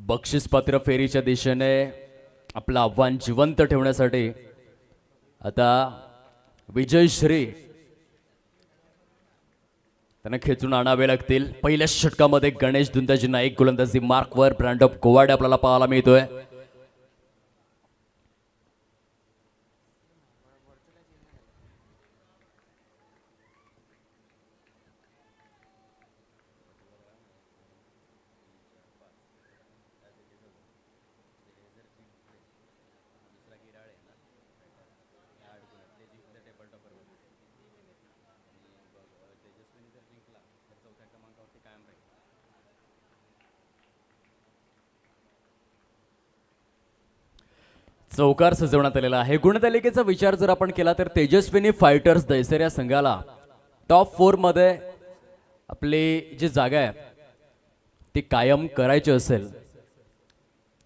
बक्षीसपात्र फेरीच्या दिशेने आपलं आव्हान जिवंत ठेवण्यासाठी आता विजयश्री त्यांना खेचून आणावे लागतील। पहिल्या षटकामध्ये गणेश दुंदाजी नाईक गोलंदाजी मार्कवर ब्रँड ऑफ गोवाडे आपल्याला पाहायला मिळतोय। चौकार सजवण्यात आलेला आहे। गुणतालिकेचा विचार जर आपण केला तर तेजस्विनी फायटर्स दैसर या संघाला टॉप 4 मध्ये आपली जी जागा आहे ती कायम करायची असेल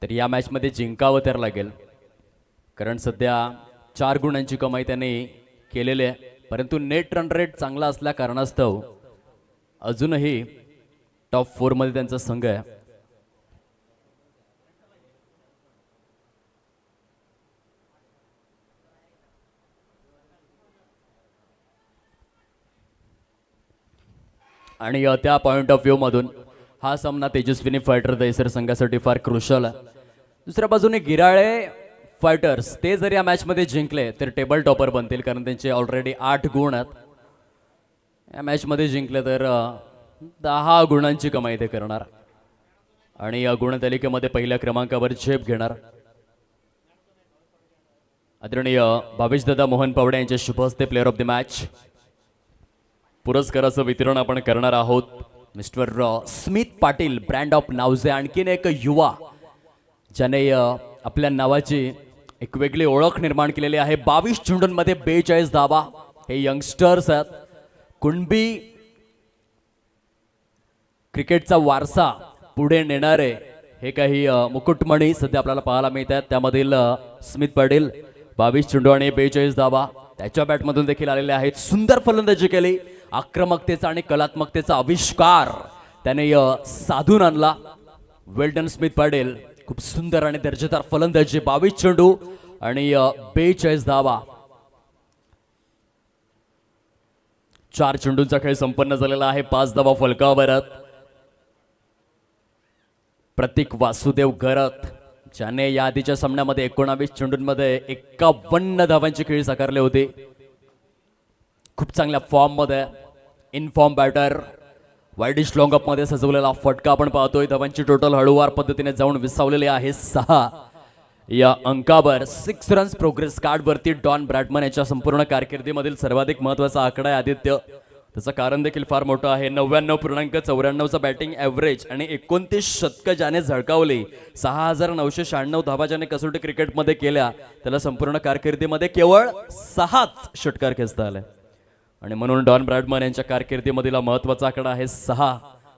तर या मॅच मध्ये जिंकावं तर लागेल, कारण सध्या 4 गुणांची कमाई त्यांनी केलेली आहे। परंतु नेट रन रेट चांगला असल्या कारणास्तव अजूनही टॉप 4 मध्ये त्यांचा संघ आहे। आणि त्या पॉइंट ऑफ व्ह्यू मधून हा सामना तेजस्विनी फायटर दैसर संघासाठी फार क्रुशल आहे। दुसऱ्या बाजूने गिराळे फायटर्स ते जर या मॅच मध्ये जिंकले तर टेबल टॉपर बनतील, कारण त्यांचे ऑलरेडी 8 गुण आहेत। या मॅच मध्ये जिंकले तर 10 गुणांची कमाई ते करणार आणि या गुणतालिकेमध्ये पहिल्या क्रमांकावर झेप घेणार। आदरणीय भावेशदादा मोहन पावडे यांच्या शुभ हस्ते प्लेअर ऑफ द मॅच पुरस्काराचं वितरण आपण करणार आहोत। Mister Smit Patil brand of नावजे आणखीन एक युवा ज्याने आपल्या नावाची एक वेगळी ओळख निर्माण केलेली आहे। 22 चेंडूंमध्ये 42 धावा हे यंगस्टर्स आहेत। कुणबी क्रिकेटचा वारसा पुढे नेणारे हे काही मुकुटमणी सध्या आपल्याला पाहायला मिळत आहेत। त्यामधील स्मित पाटील 22 चेंडू आणि 42 धावा त्याच्या बॅटमधून देखील आलेले आहेत। सुंदर फलंदाजी केली, आक्रमकतेचा आणि कलात्मकतेचा आविष्कार त्याने साधून आणला। वेल्डन स्मित पाटील खूप सुंदर आणि दर्जेदार फलंदाजी, 22 चेंडू आणि 42 धावा। 4 चेंडूंचा खेळ संपन्न झालेला आहे, 5 धावा फलकावर आहेत। प्रतीक वासुदेव गरत ज्याने या आधीच्या सामन्यामध्ये 19 चेंडूंमध्ये 51 धावांची खेळी साकारली होती। खूप चांगल्या फॉर्म मध्ये in form batter wideish long up मध्ये सजवलेला फटका आपण पाहतोय। धावांची टोटल हळूवार पद्धतीने जाऊन विसावलेली आहे 6 या अंकावर। 6 रन्स प्रोग्रेस कार्ड वरती डॉन ब्रॅडमन याच्या संपूर्ण कारकिर्दीमधील सर्वाधिक महत्त्वाचा आकडा आहे आदित्य। त्याचं कारण देखील फार मोठं आहे, 99.94चा बॅटिंग ॲव्हरेज आणि 29 शतकं ज्याने झळकावली, 6996 धावा ज्याने कसोटी क्रिकेटमध्ये केल्या, त्याला संपूर्ण कारकिर्दीमध्ये केवळ 6च षटकार खेचता आले आणि म्हणून डॉन ब्रॅडमन यांच्या कारकिर्दीमधील महत्त्वाचा आकडा आहे 6।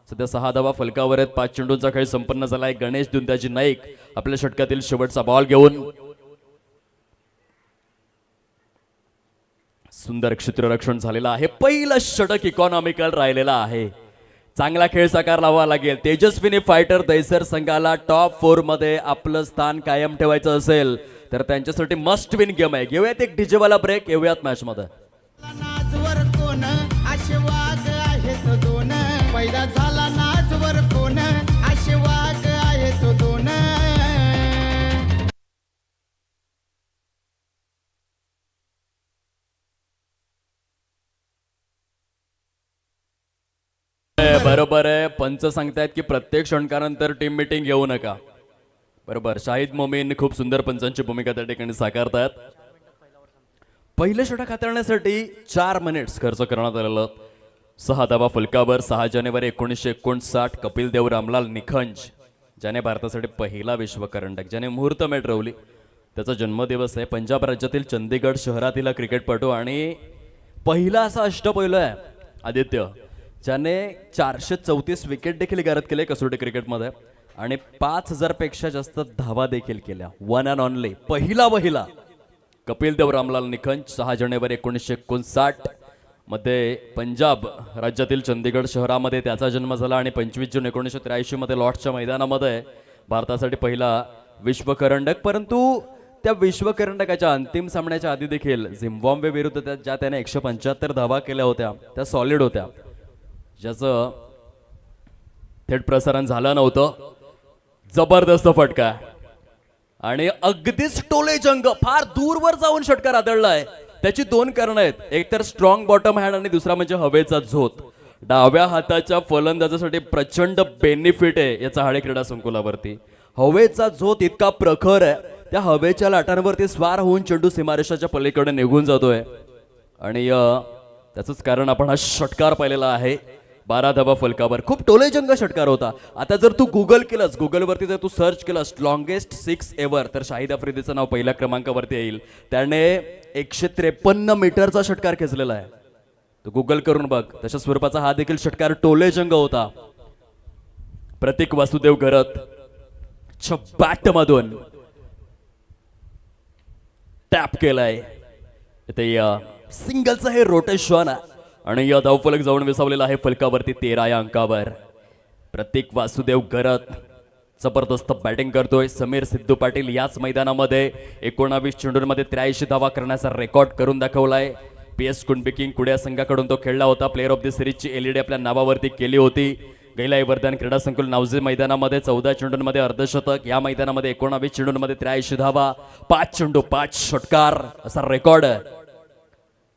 सध्या 6 धावा फलकावर आहेत। 5 चेंडूंचा खेळ संपन्न झाला आहे। गणेश दुंदाजी नाईक आपल्या षटकातील शेवटचा बॉल घेऊन सुंदर क्षेत्ररक्षण झालेलं आहे। पहिलं षटक इकॉनॉमिकल राहिलेला आहे, चांगला खेळ साकार लावावा लागेल। तेजस्विनी फायटर दैसर संघाला टॉप 4 मध्ये आपलं स्थान कायम ठेवायचं असेल तर त्यांच्यासाठी मस्ट विन गेम आहे। घेऊयात एक डीजे वाला ब्रेक, येऊयात मॅच मध्ये। पैदा झाला नाचवर कोण असे वाघ आहेत 2। बरोबर आहे, पंच सांगतायत की प्रत्येक षटकानंतर टीम मीटिंग घेऊ नका। बरोबर, शाहिद मोमीन खूप सुंदर पंचांची भूमिका त्या ठिकाणी साकारतात। पहिलं षटक हाताळण्यासाठी 4 मिनिट्स खर्च करण्यात आलेलं। 6 धावा फलकावर। 6 जानेवारी 1959 कपिल देव रामलाल निखंज ज्याने भारतासाठी पहिला विश्वकरंडक ज्याने मुहूर्त मेट रवली त्याचा जन्मदिवस आहे। पंजाब राज्यातील चंदीगड शहरातील क्रिकेटपटू आणि पहिला असा अष्टपैलू आहे आदित्य ज्याने 434 विकेट देखील गारद केले कसोटी क्रिकेटमध्ये आणि 5000 पेक्षा जास्त धावा देखील केल्या। वन अँड ओनली पहिला कपिल देव रामलाल निखंज 6 जानेवारी 1959 मध्ये पंजाब राज्यातील चंदीगड शहरामध्ये त्याचा जन्म झाला आणि 25 जून 1983 मध्ये लॉर्ड्सच्या मैदानामध्ये भारतासाठी पहिला विश्वकरंडक. परंतु त्या विश्वकरंडकाच्या अंतिम सामन्याच्या आधी देखील झिम्बाब्वे विरुद्ध ज्या त्याने 175 धावा केल्या होत्या त्या सॉलिड होत्या, ज्याचं थेट प्रसारण झालं नव्हतं. जबरदस्त फटका आणि अगदीच टोलेजंग, फार दूरवर जाऊन षटकार आदळलाय. त्याची दोन कारणं आहेत, एक तर स्ट्रॉंग बॉटम हँड आणि दुसरा म्हणजे हवेचा झोत. डाव्या हाताच्या फलंदाजासाठी प्रचंड बेनिफिट आहे या चहाडे क्रीडा संकुलावरती. हवेचा झोत इतका प्रखर आहे, त्या हवेच्या लाटांवरती स्वार होऊन चेंडू सीमारेषाच्या पलीकडे निघून जातोय आणि त्याचंच कारण आपण हा षटकार पाहिलेला आहे. 12 धावा फलकावर. खूप टोलेजंग षटकार होता. आता जर तू गुगल केलंस, गुगलवरती जर तू सर्च केलंस लॉंगेस्ट 6 एव्हर, तर शाहिद आफ्रिदीचं नाव पहिल्या क्रमांकावरती येईल. त्याने 153 मीटरचा षटकार खेचलेला आहे. तू गुगल करून बघ. तशा स्वरूपाचा हा देखील षटकार टोलेजंग होता. प्रतीक वासुदेव गरत बॅट मधून टॅप केलाय. ते सिंगलचं हे रोटेशन आणि या धावफलक जाऊन विसावलेला आहे फलकावरती 13 या अंकावर. प्रतीक वासुदेव गरत जबरदस्त बॅटिंग करतोय. समीर सिद्धू पाटील याच मैदानामध्ये 19 चेंडूंमध्ये 83 धावा करण्याचा रेकॉर्ड करून दाखवलाय. PS कुणबी किंग कुड्या संघाकडून तो खेळला होता. प्लेअर ऑफ द सिरीजची LED आपल्या नावावरती केली होती. गैलाई वर्धन क्रीडा संकुल नावजे मैदानामध्ये 14 चेंडूंमध्ये अर्धशतक, या मैदानामध्ये 19 चेंडूंमध्ये 83 धावा, 5 चेंडू 5 षटकार असा रेकॉर्ड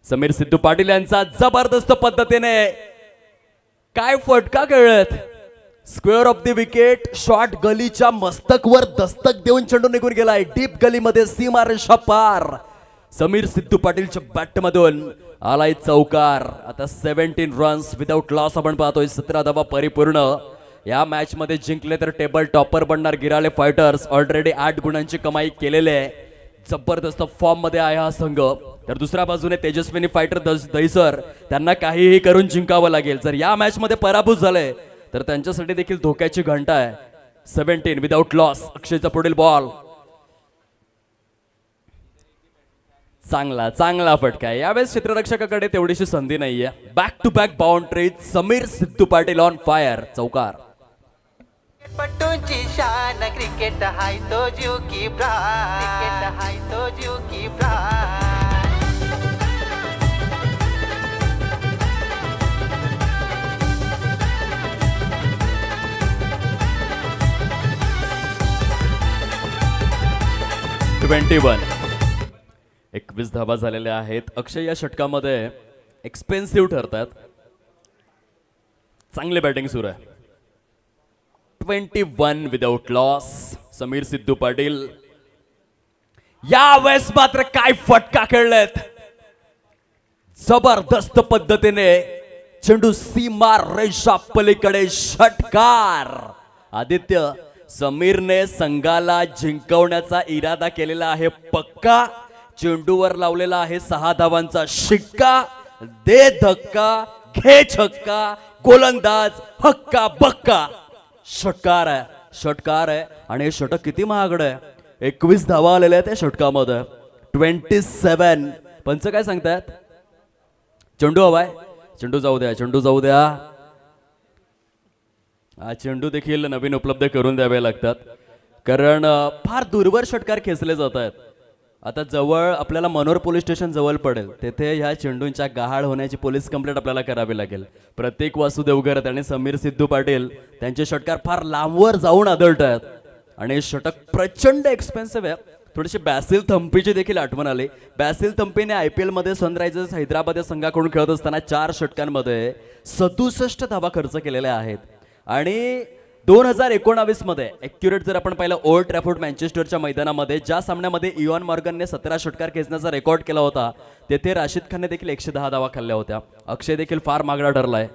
समीर सिद्धू पाटील यांचा. जबरदस्त पद्धतीने काय फटका खेळत. Square of the wicket, shot गलीच्या मस्तकवर दस्तक देऊन चेंडू निघून गेलाय. डीप गलीमध्ये सीमारेषा पार. समीर सिद्धू पाटीलच्या बॅट मधून आलाय चौकार. आता 17 रन्स विदाउट लॉस आपण पाहतोय. 17 धावा परिपूर्ण. या मॅच मध्ये जिंकले तर टेबल टॉपर बनणार गिराले फायटर्स. ऑलरेडी 8 गुणांची कमाई केलेली आहे. जबरदस्त फॉर्म मध्ये आहे हा संघ. तर दुसऱ्या बाजूने तेजस्विनी फायटर दहिसर, त्यांना काहीही करून जिंकावं लागेल. जर या मॅच मध्ये पराभूत झाले तर त्यांच्यासाठी देखील धोक्याची घंटा आहे. 17 विदाउट लॉस. अक्षयचा पुढील बॉल. चांगला चांगला फटका आहे. यावेळेस क्षेत्ररक्षकाकडे तेवढीशी संधी नाहीये. Back to back boundary. Sameer Sidhu Patil on fire. चौकार. पट्टूंची शान क्रिकेट हाय तो जीव की प्राण. क्रिकेट हाय तो जीव की प्राण. .21 21 धावा झालेल्या आहेत. अक्षय या षटकामध्ये एक्सपेन्सिव्ह ठरतात. चांगली बॅटिंग सुरू आहे. 21 विदाउट लॉस. समीर सिद्धू पाटील यावेळेस मात्र काय फटका खेळलेत. जबरदस्त पद्धतीने चेंडू सीमा रेषा पलीकडे षटकार. आदित्य, समीरने संघाला जिंकवण्याचा इरादा केलेला आहे पक्का. चेंडूवर लावलेला आहे 6 धावांचा शिक्का. दे धक्का, घे छक्का, गोलंदाज हक्का बक्का. षटकार आहे, षटकार आहे. आणि हे षटक किती महागड आहे. 21 धावा आलेल्या आहेत त्या षटकामध्ये. 27. पंच काय सांगतायत. चेंडू हवाय. चेंडू जाऊ द्या, चेंडू जाऊ द्या. चेंडू देखील नवीन उपलब्ध करून द्यावे लागतात, कारण फार दूरवर षटकार खेचले जात आहेत. आता जवळ आपल्याला मनोर पोलीस स्टेशन जवळ पडेल, तेथे ह्या चेंडूंच्या गहाळ होण्याची पोलीस कंप्लेंट आपल्याला करावी लागेल. प्रतीक वासुदेव गरत आणि समीर सिद्धू पाटील त्यांचे षटकार फार लांबवर जाऊन आदळत आहेत आणि षटक प्रचंड एक्सपेन्सिव्ह आहे. थोडीशी बॅसिल थम्पीची देखील आठवण आली. बॅसिल थम्पीने IPL मध्ये सनरायझर्स हैदराबाद या संघाकडून खेळत असताना 4 षटकांमध्ये 67 धावा खर्च केलेल्या आहेत. आणि 2019 मध्ये ॲक्युरेट जर आपण पाहिलं, ओल्ड ट्रॅफोर्ड मँचेस्टरच्या मैदानामध्ये ज्या सामन्यामध्ये इयॉन मॉर्गनने 17 षटकार खेचण्याचा रेकॉर्ड केला होता, तेथे राशिद खानने देखील 110 धावा खाल्ल्या होत्या. अक्षय देखील फार मागडा ठरलाय.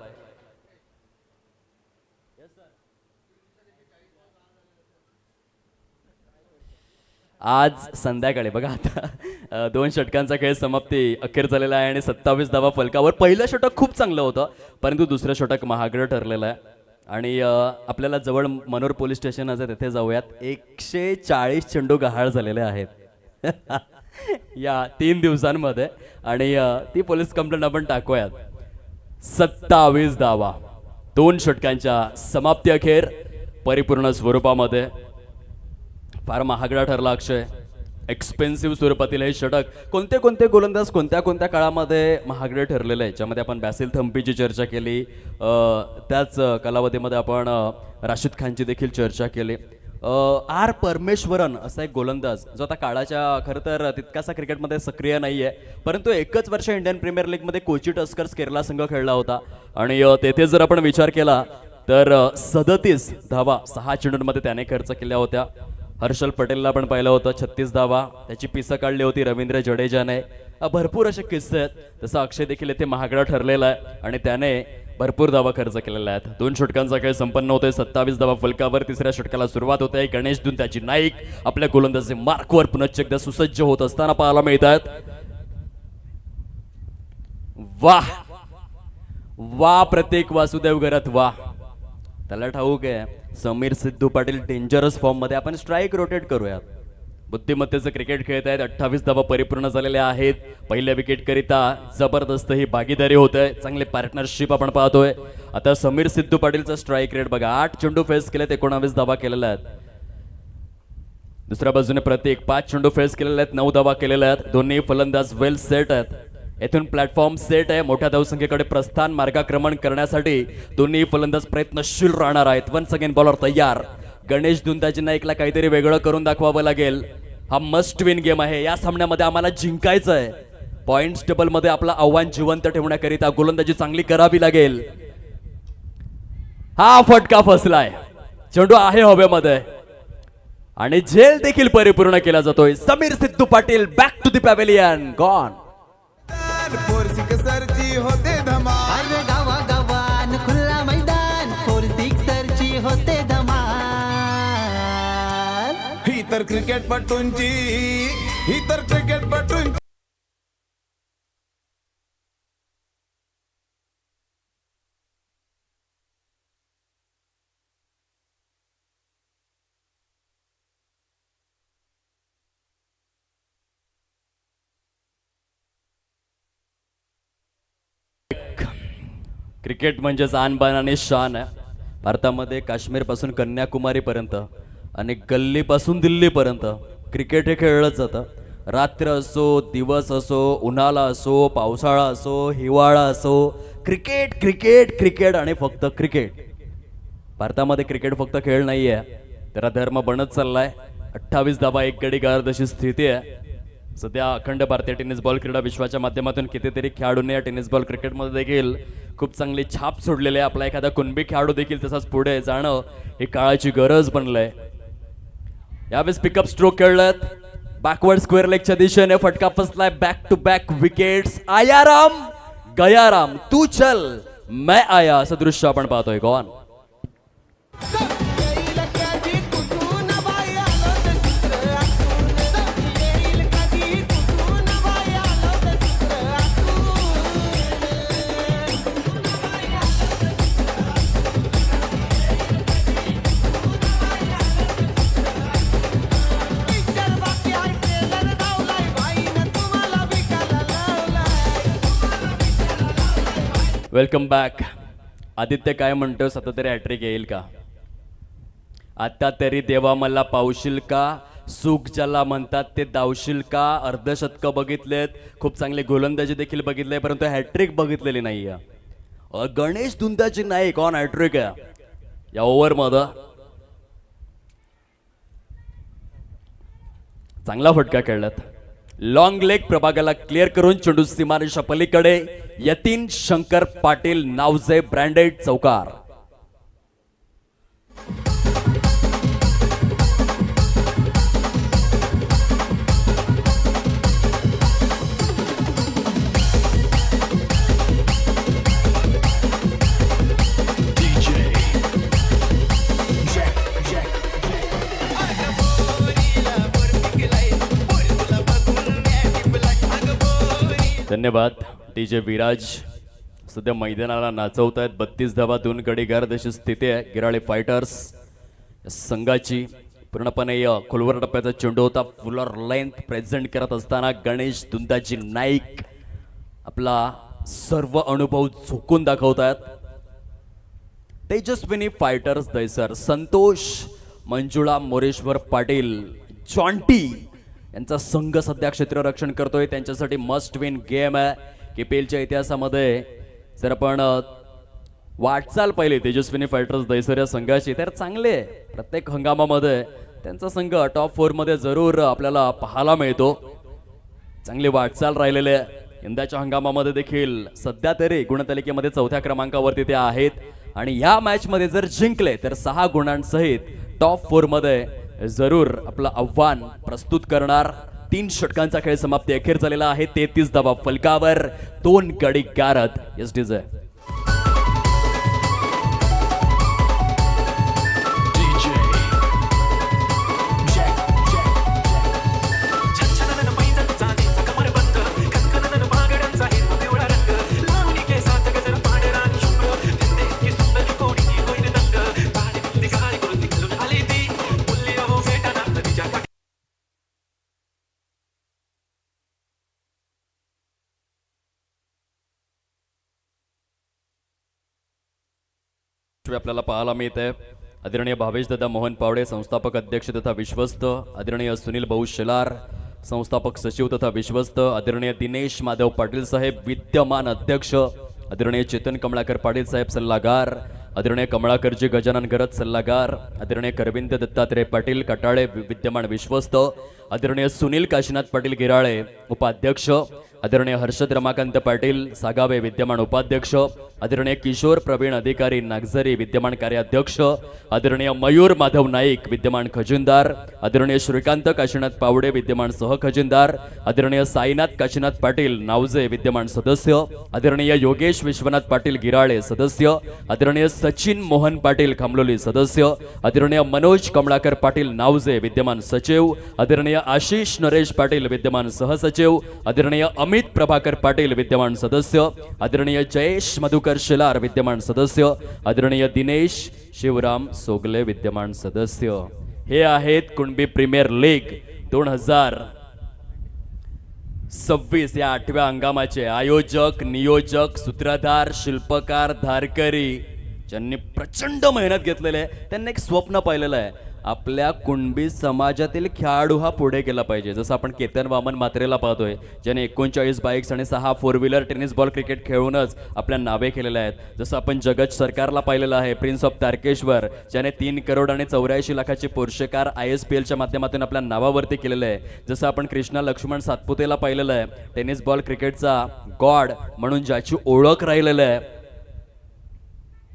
आज संध्याकाळी बघा, आता 2 षटकांचा खेळ समाप्ती अखेर झालेला आहे आणि 27 धावा फलकावर. पहिलं षटक खूप चांगलं होतं, परंतु दुसरं षटक महागडं ठरलेलं आहे. आणि आपल्याला जवळ मनोर पोलीस स्टेशन आहे, तेथे जाऊयात. 140 चेंडू गहाळ झालेले आहेत या 3 दिवसांमध्ये, आणि ती पोलीस कंप्लेंट आपण टाकूयात. 27 धावा 2 षटकांच्या समाप्ती अखेर परिपूर्ण स्वरूपामध्ये. फार महागडा ठरला अक्षय. एक्सपेन्सिव्ह स्वरूपातील हे षटक. कोणते कोणते गोलंदाज कोणत्या कोणत्या काळामध्ये महागडे ठरलेले आहे, ज्यामध्ये आपण बॅसिल थम्पीची चर्चा केली, त्याच कालावधीमध्ये आपण राशिद खानची देखील चर्चा केली. आर परमेश्वरन असा एक गोलंदाज जो आता काळाच्या खरं तर तितकासा क्रिकेटमध्ये सक्रिय नाही आहे, परंतु एकच वर्ष इंडियन प्रीमियर लीगमध्ये कोची टस्कर्स केरला संघ खेळला होता आणि तेथे जर आपण विचार केला तर 37 धावा 6 चेंडूंमध्ये त्याने खर्च केल्या होत्या. हर्षल पटेलला पण पाहिलं होतं 36 धावा त्याची पिसं काढली होती रवींद्र जडेजाने. भरपूर असे किस्से आहेत. तसं अक्षय देखील येथे महागडा ठरलेला आहे आणि त्याने भरपूर धावा खर्च केलेल्या आहेत. 2 षटकांचा खेळ संपन्न होतोय. 27 धावा फलकावर. तिसऱ्या षटकाला सुरुवात होते. गणेश दुंताची नाईक आपल्या गोलंदाजी मार्कवर पुनश्च एकदा सुसज्ज होत असताना पाहायला मिळत आहेत. वाह वाह प्रतीक वासुदेव घरात वाह. त्याला ठाऊक आहे समीर सिद्धू पाटील डेंजरस फॉर्म मध्ये. आपण स्ट्राईक रोटेट करूयात. बुद्धिमत्तेचं क्रिकेट खेळत आहेत. 28 धावा परिपूर्ण झालेल्या आहेत. पहिल्या विकेट करिता जबरदस्त ही भागीदारी होत आहे. चांगले पार्टनरशिप आपण पाहतोय. आता समीर सिद्धू पाटीलचा स्ट्राईक रेट बघा. 8 चेंडू फेस केलेत. 19 धावा केलेल्या आहेत. दुसऱ्या बाजूने प्रतीक 5 चेंडू फेस केलेले आहेत. 9 धावा केलेल्या आहेत. दोन्ही फलंदाज वेल सेट आहेत. येथून प्लॅटफॉर्म सेट आहे. मोठ्या धावसंख्येकडे प्रस्थान मार्गाक्रमण करण्यासाठी दोन्ही फलंदाज प्रयत्नशील राहणार आहेत. वन्स अगेन बॉलर तयार. गणेश दुंताजी नाईकला काहीतरी वेगळं करून दाखवावं लागेल. हा मस्ट विन गेम आहे. या सामन्यामध्ये आम्हाला जिंकायचं आहे. पॉइंट्स टेबल मध्ये आपलं आव्हान जिवंत ठेवण्याकरिता गोलंदाजी चांगली करावी लागेल. हा फटका फसलाय. चेंडू आहे हवेमध्ये आणि झेल देखील परिपूर्ण केला जातोय. Sameer Sidhu Patil back to the pavilion. Gone. होते धमाल. अरे गावा गावान खुल्ला मैदान 4 सिक्सरची होते धमाल. ही तर क्रिकेटपटूंची क्रिकेट म्हणजेच आणबाण आणि शान आहे. भारतामध्ये काश्मीर पासून कन्याकुमारी पर्यंत आणि गल्ली पासून दिल्ली पर्यंत क्रिकेट हे खेळलं जातं. रात्र असो दिवस असो उन्हाळा असो पावसाळा असो हिवाळा असो क्रिकेट क्रिकेट क्रिकेट आणि फक्त क्रिकेट. भारतामध्ये क्रिकेट फक्त खेळ नाही आहे तर धर्म बनत चाललाय. 28 धावा 1 गडी गारद अशी स्थिती आहे सध्या. अखंड भारतीय टेनिस बॉल क्रीडा विश्वाच्या माध्यमातून कितीतरी खेळाडूंनी या टेनिस बॉल क्रिकेटमध्ये देखील खूप चांगली छाप सोडलेली आहे. आपला एखादा कुणबी खेळाडू देखील तसाच पुढे जाणं ही काळाची गरज बनलंय. यावेळेस पिकअप स्ट्रोक खेळलात. बॅकवर्ड स्क्वेअर लेगच्या दिशेने फटका फसलाय. Back to back wickets. आयाराम गयाराम तू चल मैं आया असं दृश्य आपण पाहतोय. गॉन. Welcome back. आदित्य काय म्हणतोय आता तरी हॅट्रिक येईल का? आता तरी देवा मला पावशील का? सुख ज्याला म्हणतात ते दावशील का? अर्धशतक बघितलेत. खूप चांगले गोलंदाजी देखील बघितले परंतु हॅट्रिक बघितलेली नाहीये. गणेश दुंताची नाईक ऑन हॅट्रिक आहे या ओव्हर मध्ये. चांगला फटका खेळलात. लॉंग लेग प्रभागाला क्लिअर करून चेंडू सीमारेषा पलीकडे. यतीन शंकर पाटील नावजे ब्रँडेड चौकार. धन्यवाद डीजे विराज. सध्या मैदानाला नाचवत आहेत. 32 धावा 2 गडी गारद अशी स्थिती आहे. गिराळे फायटर्स संघाची पूर्णपणे खोलवर टप्प्याचा चेंडू होता. फुलर लेंथ प्रेझेंट करत असताना गणेश दुंताजी नाईक आपला सर्व अनुभव झोकून दाखवतात. तेजस्विनी फायटर्स दैसर संतोष मंजुळा मोरेश्वर पाटील जॉन्टी यांचा संघ सध्या क्षेत्ररक्षण करतोय. त्यांच्यासाठी मस्ट विन गेम आहे. KPLच्या इतिहासामध्ये जर आपण वाटचाल पाहिली तेजस्विनी फायटर्स दहिसर या संघाची तर चांगले आहे. प्रत्येक हंगामामध्ये त्यांचा संघ टॉप 4 मध्ये जरूर आपल्याला पाहायला मिळतो. चांगली वाटचाल राहिलेली आहे. यंदाच्या हंगामामध्ये देखील सध्या तरी गुणतालिकेमध्ये 4थ्या क्रमांकावरती ते आहेत आणि या मॅच मध्ये जर जिंकले तर 6 गुणांसहित टॉप 4 मध्ये जरूर आपलं आव्हान प्रस्तुत करणार. 3 षटकांचा खेळ समाप्ती अखेर झालेला आहे. 33 धावा फलकावर 2 गडी गारद. एस डीजे आपल्याला पाहायला मिळते. आदरणीय भावेश दादा मोहन पावडे संस्थापक अध्यक्ष तथा विश्वस्त, आदरणीय सुनील भाऊ शेलार संस्थापक सचिव तथा विश्वस्त, आदरणीय दिनेश माधव पाटील साहेब विद्यमान अध्यक्ष, आदरणीय चेतन कमळाकर पाटील साहेब सल्लागार, आदरणीय कमळाकरजी गजानन गरज सल्लागार, आदरणीय करविंद दत्तात्रय पाटील कटाळे विद्यमान विश्वस्त, आदरणीय सुनील काशीनाथ पाटील गिराळे उपाध्यक्ष, आदरणीय हर्षद रमाकांत पाटील सागावे विद्यमान उपाध्यक्ष, आदरणीय किशोर प्रवीण अधिकारी नागझरी विद्यमान कार्याध्यक्ष, आदरणीय मयूर माधव नाईक विद्यमान खजिनदार, आदरणीय श्रीकांत काशीनाथ पावडे विद्यमान सहखजिनदार, आदरणीय साईनाथ काशीनाथ पाटील नावजे विद्यमान सदस्य, आदरणीय योगेश विश्वनाथ पाटील गिराळे सदस्य, आदरणीय सचिन मोहन पाटील खामलोली सदस्य, आदरणीय मनोज कमळाकर पाटील नावजे विद्यमान सचिव, आदरणीय आशिष नरेश पाटील विद्यमान सहसचिव, आदरणीय अमित प्रभाकर पाटील विद्यमान सदस्य, आदरणीय जयेश मधुकर शेलार विद्यमान सदस्य, आदरणीय दिनेश शिवराम सोगले विद्यमान सदस्य. हे आहेत कुणबी प्रीमियर लीग 2026 या 8व्या हंगामाचे आयोजक, नियोजक, सूत्रधार, शिल्पकार, धारकरी ज्यांनी प्रचंड मेहनत घेतलेली आहे. त्यांनी एक स्वप्न पाहिलेलं आहे, आपल्या कुणबी समाजातील खेळाडू हा पुढे गेला पाहिजे. जसं आपण केतन वामन म्हात्रेला पाहतोय ज्याने 39 बाईक्स आणि 6 4 व्हीलर टेनिस बॉल क्रिकेट खेळूनच आपल्या नावे केलेले आहेत. जसं आपण जगत सरकारला पाहिलेलं आहे, प्रिन्स ऑफ तारकेश्वर ज्याने 3 करोड आणि 84 लाखाचे पोर्शे कार ISPLच्या माध्यमातून आपल्या नावावरती केलेलं आहे. जसं आपण कृष्णा लक्ष्मण सातपुतेला पाहिलेलं आहे, टेनिस बॉल क्रिकेटचा गॉड म्हणून ज्याची ओळख राहिलेलं आहे.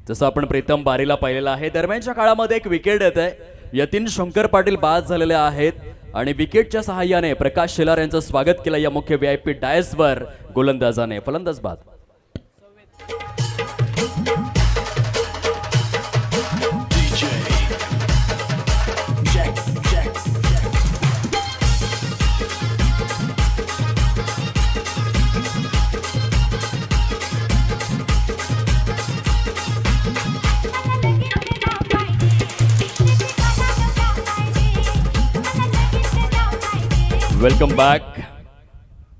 जसं आपण प्रीतम बारीला पाहिलेलं आहे. दरम्यानच्या काळामध्ये एक विकेट येते, यतीन शंकर पाटील बाद झालेले आहेत आणि विकेटच्या सहाय्याने प्रकाश शेलार यांचं स्वागत केलं या मुख्य VIP डायसवर गोलंदाजाने. फलंदाज बाद. Welcome back.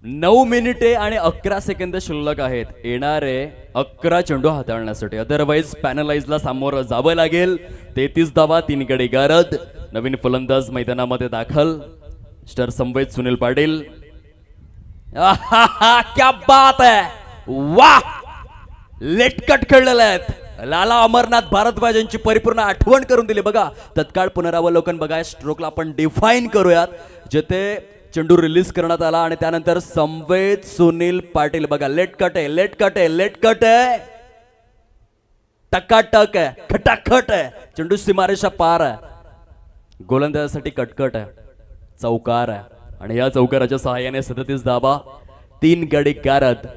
9 मिनिटे आणि 11 सेकंद शिल्लक आहेत येणारे 11 चेंडू हाताळण्यासाठी. अदरवाईज पॅनलाइजला सामोरं जावं लागेल. 33 धावा 3 गडी गारद. नवीन फलंदाज मैदानामध्ये दाखल स्टार संवेद सुनील पाटील. क्या बात है, वाह, लेटकट खेळलेले आहेत. लाला अमरनाथ भारद्वाज यांची परिपूर्ण आठवण करून दिली. बघा तत्काळ पुनरावलोकन बघा. स्ट्रोकला आपण डिफाईन करूयात. जेथे चेंडू रिलीज करण्यात आला आणि त्यानंतर संवेद सुनील पाटील बघा लेटकट आहे, लेटकट आहे, लेटकट आहे, टकाटक आहे, खटाखट आहे, चेंडू सीमारेषा पार आहे. गोलंदाजासाठी कटकट आहे, चौकार आहे आणि या चौकाराच्या सहाय्याने 37 धावा 3 गडी गारद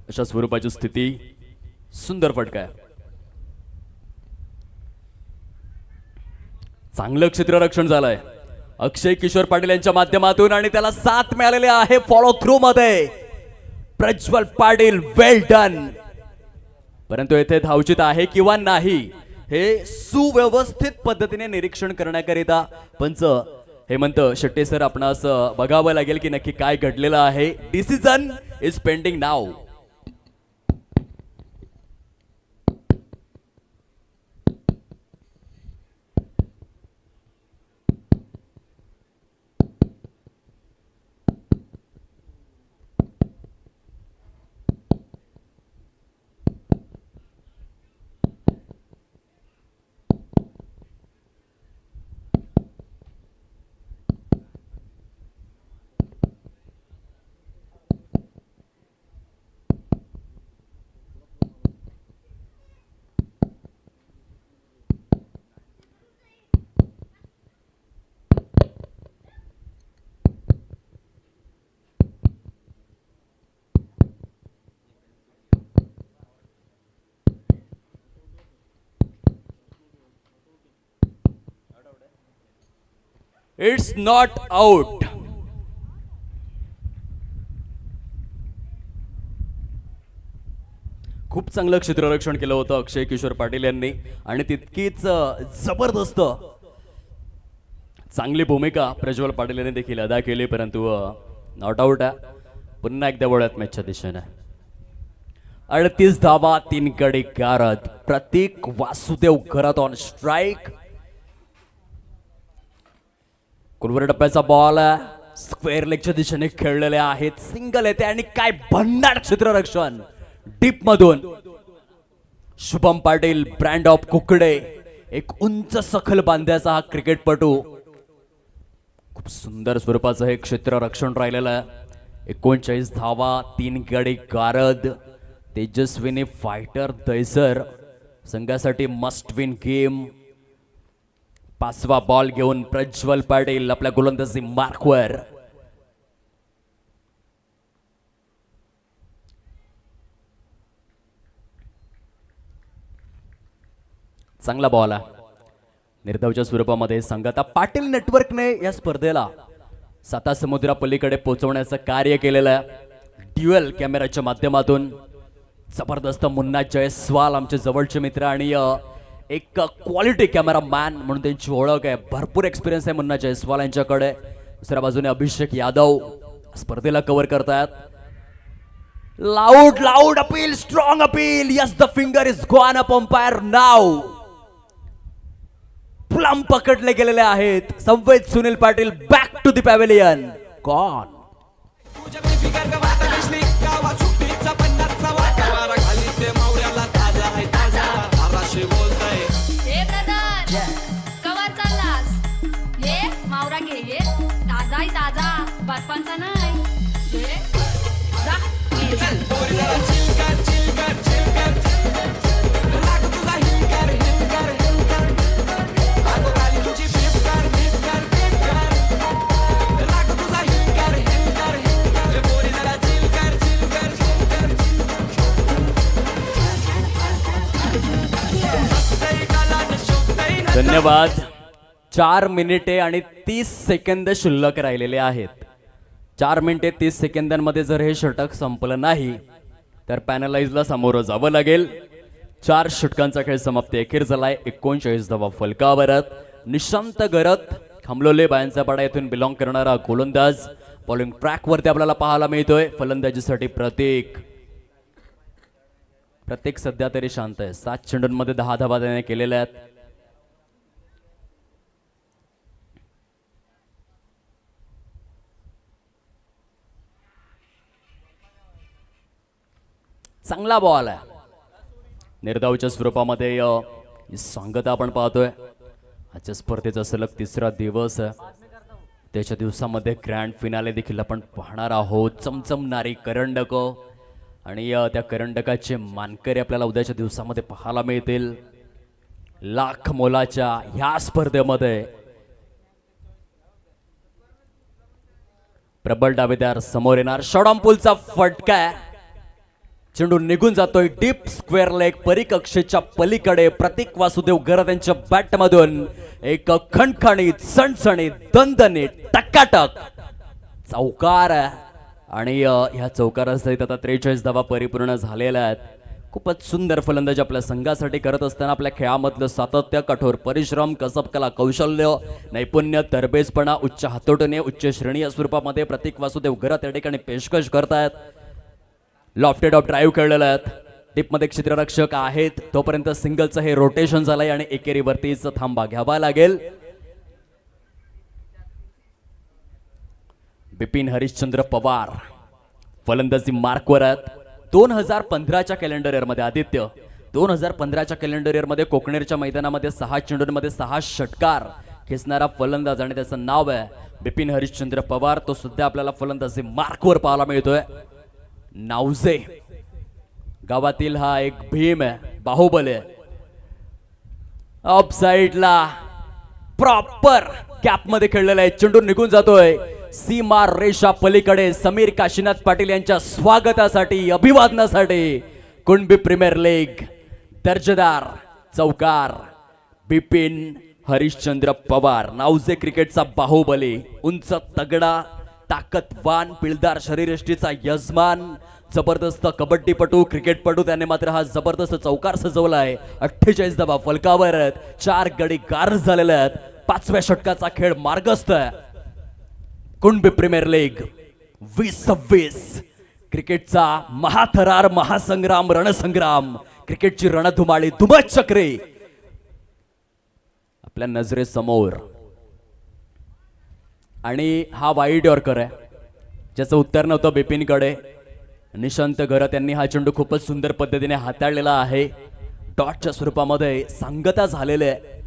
अशा स्वरूपाची स्थिती. सुंदर फटका आहे. चांगलं क्षेत्ररक्षण झालंय अक्षय किशोर पाटील यांच्या माध्यमातून आणि त्याला साथ मिळालेली आहे फॉलो थ्रू मध्ये. प्रज्वल पाटील वेल डन. परंतु येथे धावचित आहे किंवा नाही हे सुव्यवस्थित पद्धतीने निरीक्षण करण्याकरिता पंच हेमंत शेट्टे सर आपणास बघावं लागेल की नक्की काय घडलेलं आहे. Decision is pending now. It's not out. खूप चांगलं क्षेत्ररक्षण केलं होतं अक्षय किशोर पाटील यांनी आणि तितकीच जबरदस्त चांगली भूमिका प्रज्वल पाटील यांनी देखील अदा केली, परंतु नॉट आउट आहे. पुन्हा एकदा वळत मॅचच्या दिशेने 38 धावा 3 गडी गारद. प्रतीक वासुदेव घरात ऑन स्ट्राईक. कुलवर टप्प्याचा बॉल स्क्वेअर लेगच्या दिशेने खेळलेले आहेत. सिंगल येते आणि काय भन्नाट क्षेत्ररक्षण डीप मधून. शुभम पाटील ब्रँड ऑफ कुकडे, एक उंच सखल बांध्याचा हा क्रिकेटपटू. खूप सुंदर स्वरूपाचं हे क्षेत्ररक्षण राहिलेलं आहे. 39 धावा 3 गडी गारद. तेजस्विनी फायटर दैसर संघासाठी मस्ट विन गेम. 5वा बॉल घेऊन प्रज्वल पाटील आपल्या गोलंदाजी मार्कवर. चांगला बॉल आहे निर्धावच्या स्वरूपामध्ये. संघाता पाटील नेटवर्कने या स्पर्धेला सातासमुद्रा पलीकडे पोहोचवण्याचं कार्य केलेलं आहे. ड्युअल कॅमेराच्या माध्यमातून जबरदस्त मुन्ना जयस्वाल आमचे जवळचे मित्र आणि एक क्वालिटी कॅमेरा मॅन म्हणून त्यांची ओळख आहे. भरपूर एक्सपिरियन्स आहे मुन्ना जयस्वाल यांच्याकडे. दुसऱ्या बाजूने अभिषेक यादव स्पर्धेला कव्हर करतायत. Loud loud appeal, strong appeal. Yes, the finger is gone up umpire नाव. प्लम पकडले गेलेले आहेत. Samved Sunil Patil back to the pavilion. Gone. ताजा बातपांचा नाही. धन्यवाद. 4 मिनिटे आणि 30 सेकंद शिल्लक राहिलेले आहेत. 4 मिनिटे 30 सेकंदांमध्ये जर हे षटक संपलं नाही तर पॅनलाइजला सामोरं जावं लागेल. 4 षटकांचा खेळ समाप्ती अखेर झालाय. 39 धावा फलकावरत. निशांत गरत खामलोले बायांचा पाडा येथून बिलॉंग करणारा गोलंदाज बॉलिंग ट्रॅक वरती आपल्याला पाहायला मिळतोय. फलंदाजीसाठी प्रत्येक सध्या तरी शांत आहे. 7 चेंडूंमध्ये 10 धावा त्याने केलेल्या आहेत. चांगला बॉल आहे निर्धावच्या स्वरूपामध्ये. सांगता आपण पाहतोय आजच्या स्पर्धेचा सलग 3रा दिवस आहे. त्याच्या दिवसामध्ये ग्रँड फिनाले देखील आपण पाहणार आहोत. चमचमणारी करंडक आणि त्या करंडकाचे मानकरी आपल्याला उद्याच्या दिवसामध्ये पाहायला मिळतील. लाख मोलाच्या ह्या स्पर्धेमध्ये प्रबळ दावेदार समोर येणार. शॉर्ट ऑन पुलचा फटका. चेंडू निघून जातोय डीप स्क्वेअर लेग परिकक्षेच्या पलीकडे. प्रतीक वासुदेव गरत यांच्या बॅट मधून एक खणखणीत सणसणीत दणदणीत टकाटक चौकार आणि ह्या चौकारासहित आता 43 धावा परिपूर्ण झालेल्या आहेत. खूपच सुंदर फलंदाजी आपल्या संघासाठी करत असताना आपल्या खेळामधलं सातत्य, कठोर परिश्रम, कसब कला, कौशल्य, नैपुण्य, तरबेजपणा, उच्च हातोटणे, उच्च श्रेणी या स्वरूपामध्ये प्रतीक वासुदेव गरत या ठिकाणी पेशकश करतायत. लॉफ्टेड ऑफ ड्राईव्ह खेळलेले आहेत. टिपमध्ये क्षेत्ररक्षक आहेत. तोपर्यंत सिंगलचं हे रोटेशन झालंय आणि एकेरीवरतीच थांबा घ्यावा लागेल. बिपिन हरिश्चंद्र पवार फलंदाजी मार्कवर आहेत. 2015च्या कॅलेंडर इयरमध्ये आदित्य 2015च्या कॅलेंडर इयरमध्ये कोकणेरच्या मैदानामध्ये 6 चेंडूंमध्ये 6 षटकार खेचणारा फलंदाज आणि त्याचं नाव आहे बिपिन हरिश्चंद्र पवार. तो सध्या आपल्याला फलंदाजी मार्कवर पाहायला मिळतोय. नावजे गावातील हा एक भीम आहे, बाहुबली आहे. ऑफ साइडला प्रॉपर कॅप मध्ये खेळलेला आहे. चेंडू निघून जातोय सीमा रेषा पलीकडे. समीर काशीनाथ पाटील यांच्या स्वागतासाठी, अभिवादनासाठी कुणबी प्रीमियर लीग दर्जेदार चौकार बिपिन हरिश्चंद्र पवार नावचे क्रिकेटचा बाहुबली, उंच तगडा, ताकदवान पिळदार शरीरयष्टीचा यजमान, जबरदस्त कबड्डीपटू क्रिकेटपटू, त्याने मात्र हा जबरदस्त चौकार सजवलाय. 48 धावा फलकावर आहेत, 4 गडी गार झालेले आहेत. 5व्या षटकाचा खेळ मार्गस्थ आहे. कुणबी प्रीमियर लीग 2026 क्रिकेटचा महाथरार, महासंग्राम, रणसंग्राम, क्रिकेटची रणधुमाळी, धुमत चक्री आपल्या नजरेसमोर. आणि हा वाईड यॉर्कर आहे ज्याचं उत्तर नव्हतं बिपिनकडे. निशांत घरत यांनी हा चेंडू खूपच सुंदर पद्धतीने हाताळलेला आहे. डॉटच्या स्वरूपामध्ये सांगता झालेले आहे.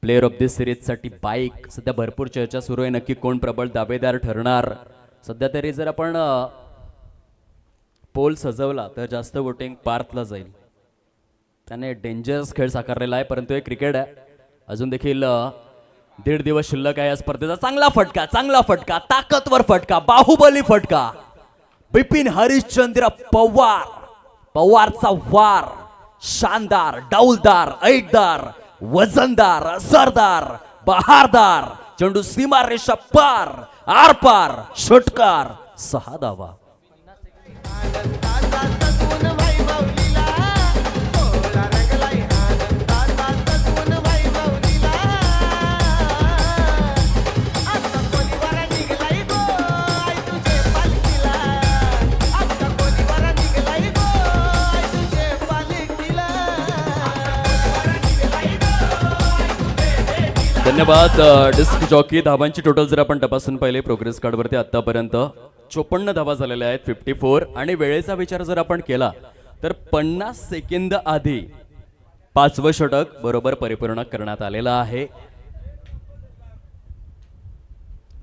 प्लेअर ऑफ दिस सिरीज साठी बाईक सध्या भरपूर चर्चा सुरू आहे, नक्की कोण प्रबळ दावेदार ठरणार. सध्या तरी जर आपण पोल सजवला तर जास्त वोटिंग पार्थला जाईल. त्याने डेंजरस खेळ साकारलेला आहे, परंतु हे क्रिकेट आहे. अजून देखील 1.5 दिवस शिल्लक आहे या स्पर्धेचा. चांगला फटका, चांगला फटका, ताकदवर फटका, बाहुबली फटका. बिपिन हरिश्चंद्र पवार, पवारचा वार शानदार, डौलदार, ऐटदार, वजनदार, असरदार, बहारदार. चेंडू सीमा रेषा पार, आर पार, षटकार, 6 धावा. आनंदाचा सगुण वैभवलीला, सोहळा रंगलाय आनंदाचा सगुण वैभवलीला. आता कोणीवर निघलाय गो आई तुझे पालखीला, आता कोणीवर निघलाय गो आई तुझे पालखीला, निघलाय गो आई तुझे बेटीला. धन्यवाद. Disk jockey. धावांची टोटल जर आपण तपासून पाहिले प्रोग्रेस कार्डवरती आतापर्यंत 54 धावा झालेल्या आहेत, 54. आणि वेळेचा विचार जर आपण केला तर 50 सेकंद आधी 5वं षटक बरोबर परिपूर्ण करण्यात आलेलं आहे.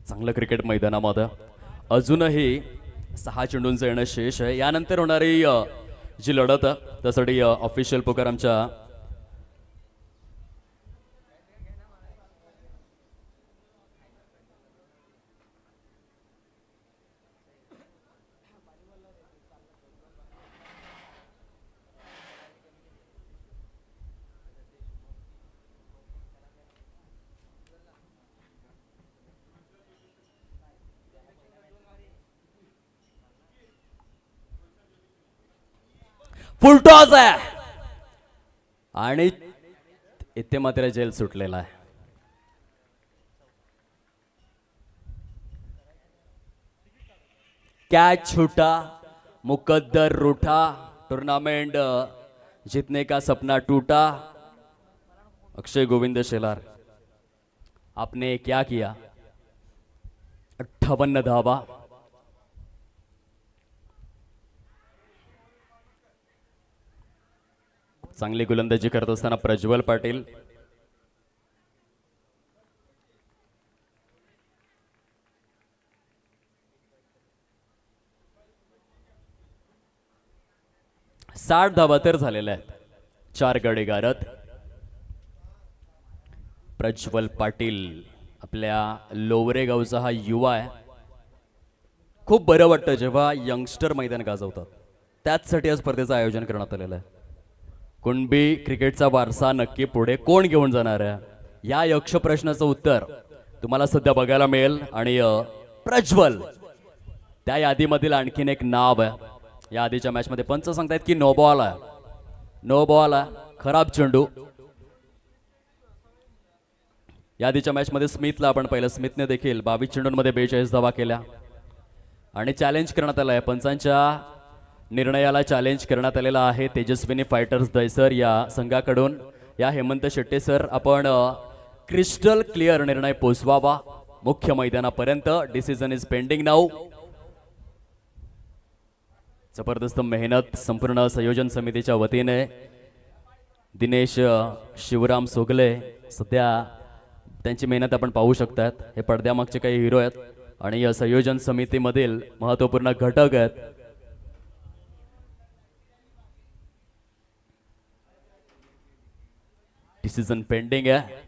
चांगलं क्रिकेट मैदानामध्ये अजूनही 6 चेंडूंचं येणं शेष आहे. यानंतर होणारी जी लढत आहे त्यासाठी ऑफिशियल पुकार आमच्या फुलटॉस आहे आणि इथे मात्र जेल सुटलेला आहे. कॅच छूटा, मुकद्दर रूठा, टूर्नामेंट जीतने का सपना टूटा. अक्षय गोविंद शेलार, आपने क्या किया. 58 धावा. चांगली गोलंदाजी करत असताना प्रज्वल पाटील. साठ धावा तर झालेल्या आहेत, 4 गडी गारत. प्रज्वल पाटील आपल्या लोवरे गावचा हा युवा आहे. खूप बरं वाटतं जेव्हा यंगस्टर मैदान गाजवतात. त्याचसाठी या स्पर्धेचं आयोजन करण्यात आलेलं आहे. कुणबी क्रिकेटचा वारसा नक्की पुढे कोण घेऊन जाणार आहे या यक्ष प्रश्नाचं उत्तर तुम्हाला सध्या बघायला मिळेल. आणि प्रज्वल त्या यादीमधील आणखीन एक नाव आहे. या आधीच्या मॅच मध्ये पंच सांगतायत की नो बॉल आहे, नो बॉल आहे, खराब चेंडू. या आधीच्या मॅच मध्ये स्मिथला आपण पाहिलं, स्मिथने देखील 22 चेंडूंमध्ये 42 धावा केल्या. आणि चॅलेंज करण्यात आलं आहे, पंचांच्या निर्णयाला चॅलेंज करण्यात आलेला आहे तेजस्विनी फायटर्स दहिसर या संघाकडून. या हेमंत शेट्टे सर, आपण क्रिस्टल क्लिअर निर्णय पोचवावा मुख्य मैदानापर्यंत. Decision is pending now. जबरदस्त मेहनत संपूर्ण संयोजन समितीच्या वतीने. दिनेश शिवराम सोगले, सध्या त्यांची मेहनत आपण पाहू शकतात. हे पडद्यामागचे काही हिरो आहेत आणि या संयोजन समितीमधील महत्त्वपूर्ण घटक आहेत. डिसिजन पेंडिंग आहे.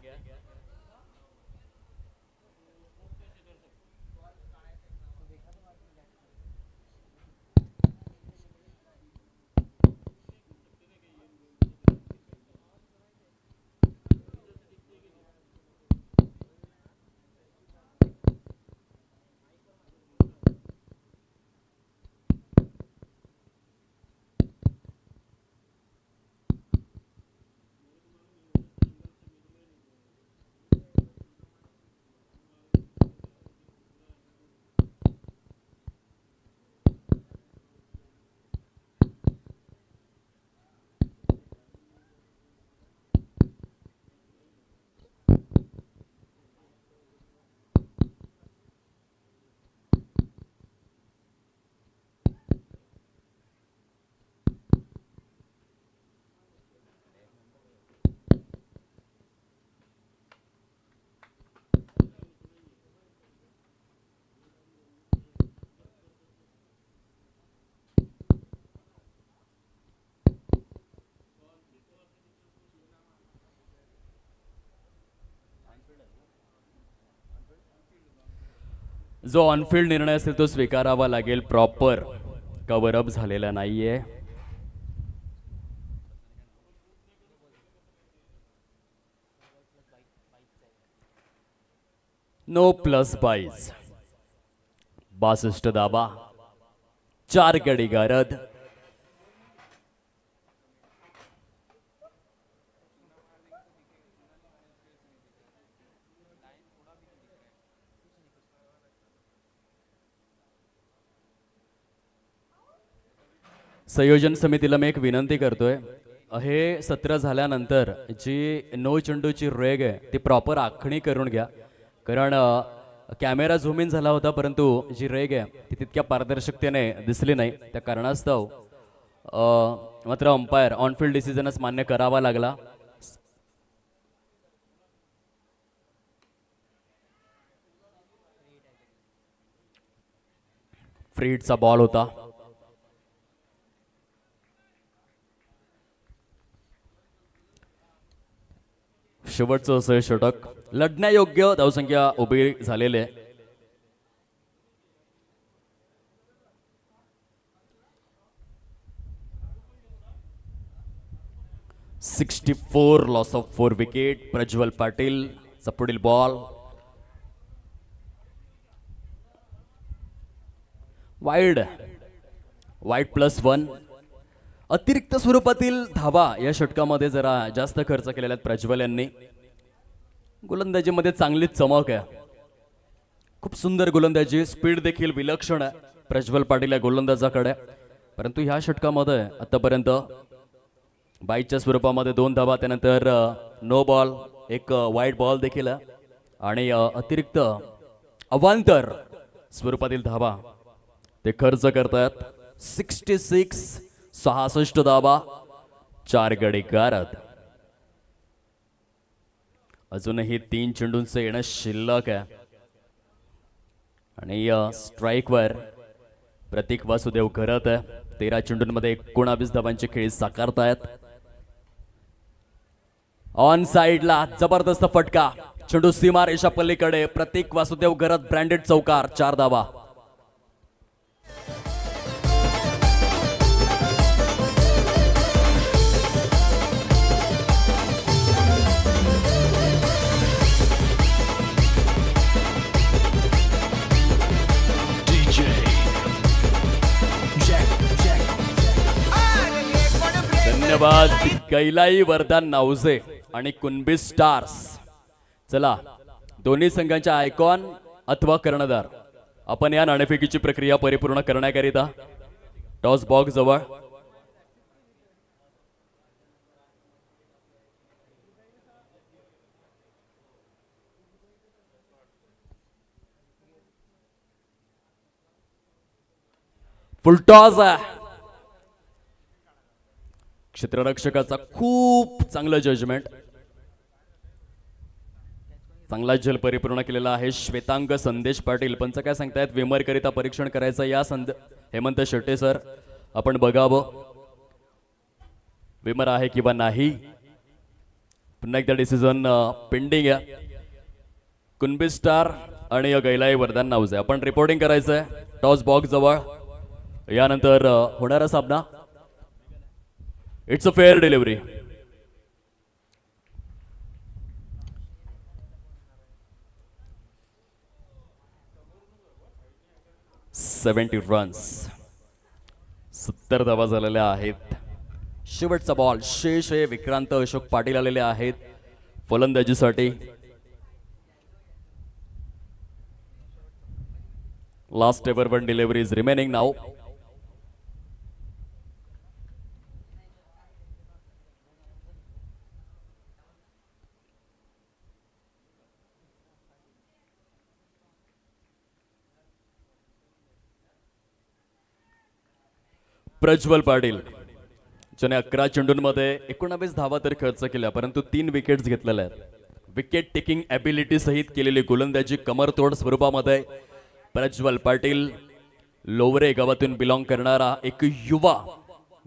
जो ऑनफिल्ड निर्णय असेल तो स्वीकारावा लागेल. प्रॉपर कव्हर अप झालेला नाहीये. नो प्लस 62 धाबा, 4 गडी गारद. संयोजन समितीला मी एक विनंती करतोय, हे सत्र झाल्यानंतर जी नो चेंडूची रेग आहे ती प्रॉपर आखणी करून घ्या. कारण कॅमेरा झूम इन झाला होता परंतु जी रेग आहे ती तितक्या पारदर्शकतेने दिसली नाही. त्या कारणास्तव मात्र अंपायर ऑनफिल्ड डिसिजनच मान्य करावा लागला. फ्री हिटचा बॉल होता. शेवटचं असं षटक लढण्यायोग्य धावसंख्या उभी झालेली आहे. $64 loss of 4 wicket. Prajwal Patil चा पुढील बॉल. वाईड +1. अतिरिक्त स्वरूपातील धावा या षटकामध्ये जरा जास्त खर्च केलेल्या आहेत प्रज्वल यांनी. गोलंदाजीमध्ये चांगली चमक आहे. खूप सुंदर गोलंदाजी, स्पीड देखील विलक्षण आहे प्रज्वल पाटील या गोलंदाजाकडे. परंतु ह्या षटकामध्ये आतापर्यंत बाईच्या स्वरूपामध्ये 2 धावा, त्यानंतर नो बॉल, एक वाईड बॉल देखील आहे आणि अतिरिक्त अवांतर स्वरूपातील धावा ते खर्च करतायत. 66 धावा, 4 गडी गारद. अजूनही 3 चेंडूंचं येणं शिल्लक आहे आणि स्ट्राईकवर प्रतीक वासुदेव करत आहे. 13 चेंडूंमध्ये 19 धावांची खेळी साकारतायत. ऑन साइडला जबरदस्त फटका, चेंडू सीमारेषा पलीकडे. प्रतीक वासुदेव घरत ब्रँडेड चौकार, 4 धावा. धन्यवाद कैलाई वरदान नावजे आणि कुणबी स्टार्स. चला, दोन्ही संघांच्या आयकॉन अथवा कर्णधार, आपण या नाणेफेकीची प्रक्रिया परिपूर्ण करण्याकरिता टॉस बॉक्स जवळ फुल टॉस आहे. क्षेत्ररक्षकाचा खूप चांगलं जजमेंट, चांगला जल परिपूर्ण केलेला आहे. श्वेतांग संदेश पाटील पंच काय सांगतायत, विमर करिता परीक्षण करायचं या हेमंत शेट्टे सर, आपण बघावं विमर आहे किंवा नाही. पुन्हा एकदा डिसिजन पेंडिंग आहे. कुणबी स्टार आणि गैलाई वरदान नावजे आपण रिपोर्टिंग करायचंय टॉस बॉक्स जवळ. यानंतर होणारा सामना. It's a fair delivery. Runs, 70 धावा झालेल्या आहेत. शेवटचा बॉल शेष आहे. विक्रांत अशोक पाटील आलेले आहेत फलंदाजीसाठी. Last ever 1 delivery is remaining now. Prajwal Patil ज्याने 11 चेंडूंमध्ये 19 धावा तर खर्च केल्या परंतु 3 विकेट्स घेतलेल्या आहेत. विकेट टेकिंग ॲबिलिटी सहित केलेली गोलंदाजी कमरतोड स्वरूपामध्ये प्रज्वल पाटील लोवरे गावातून बिलॉंग करणारा एक युवा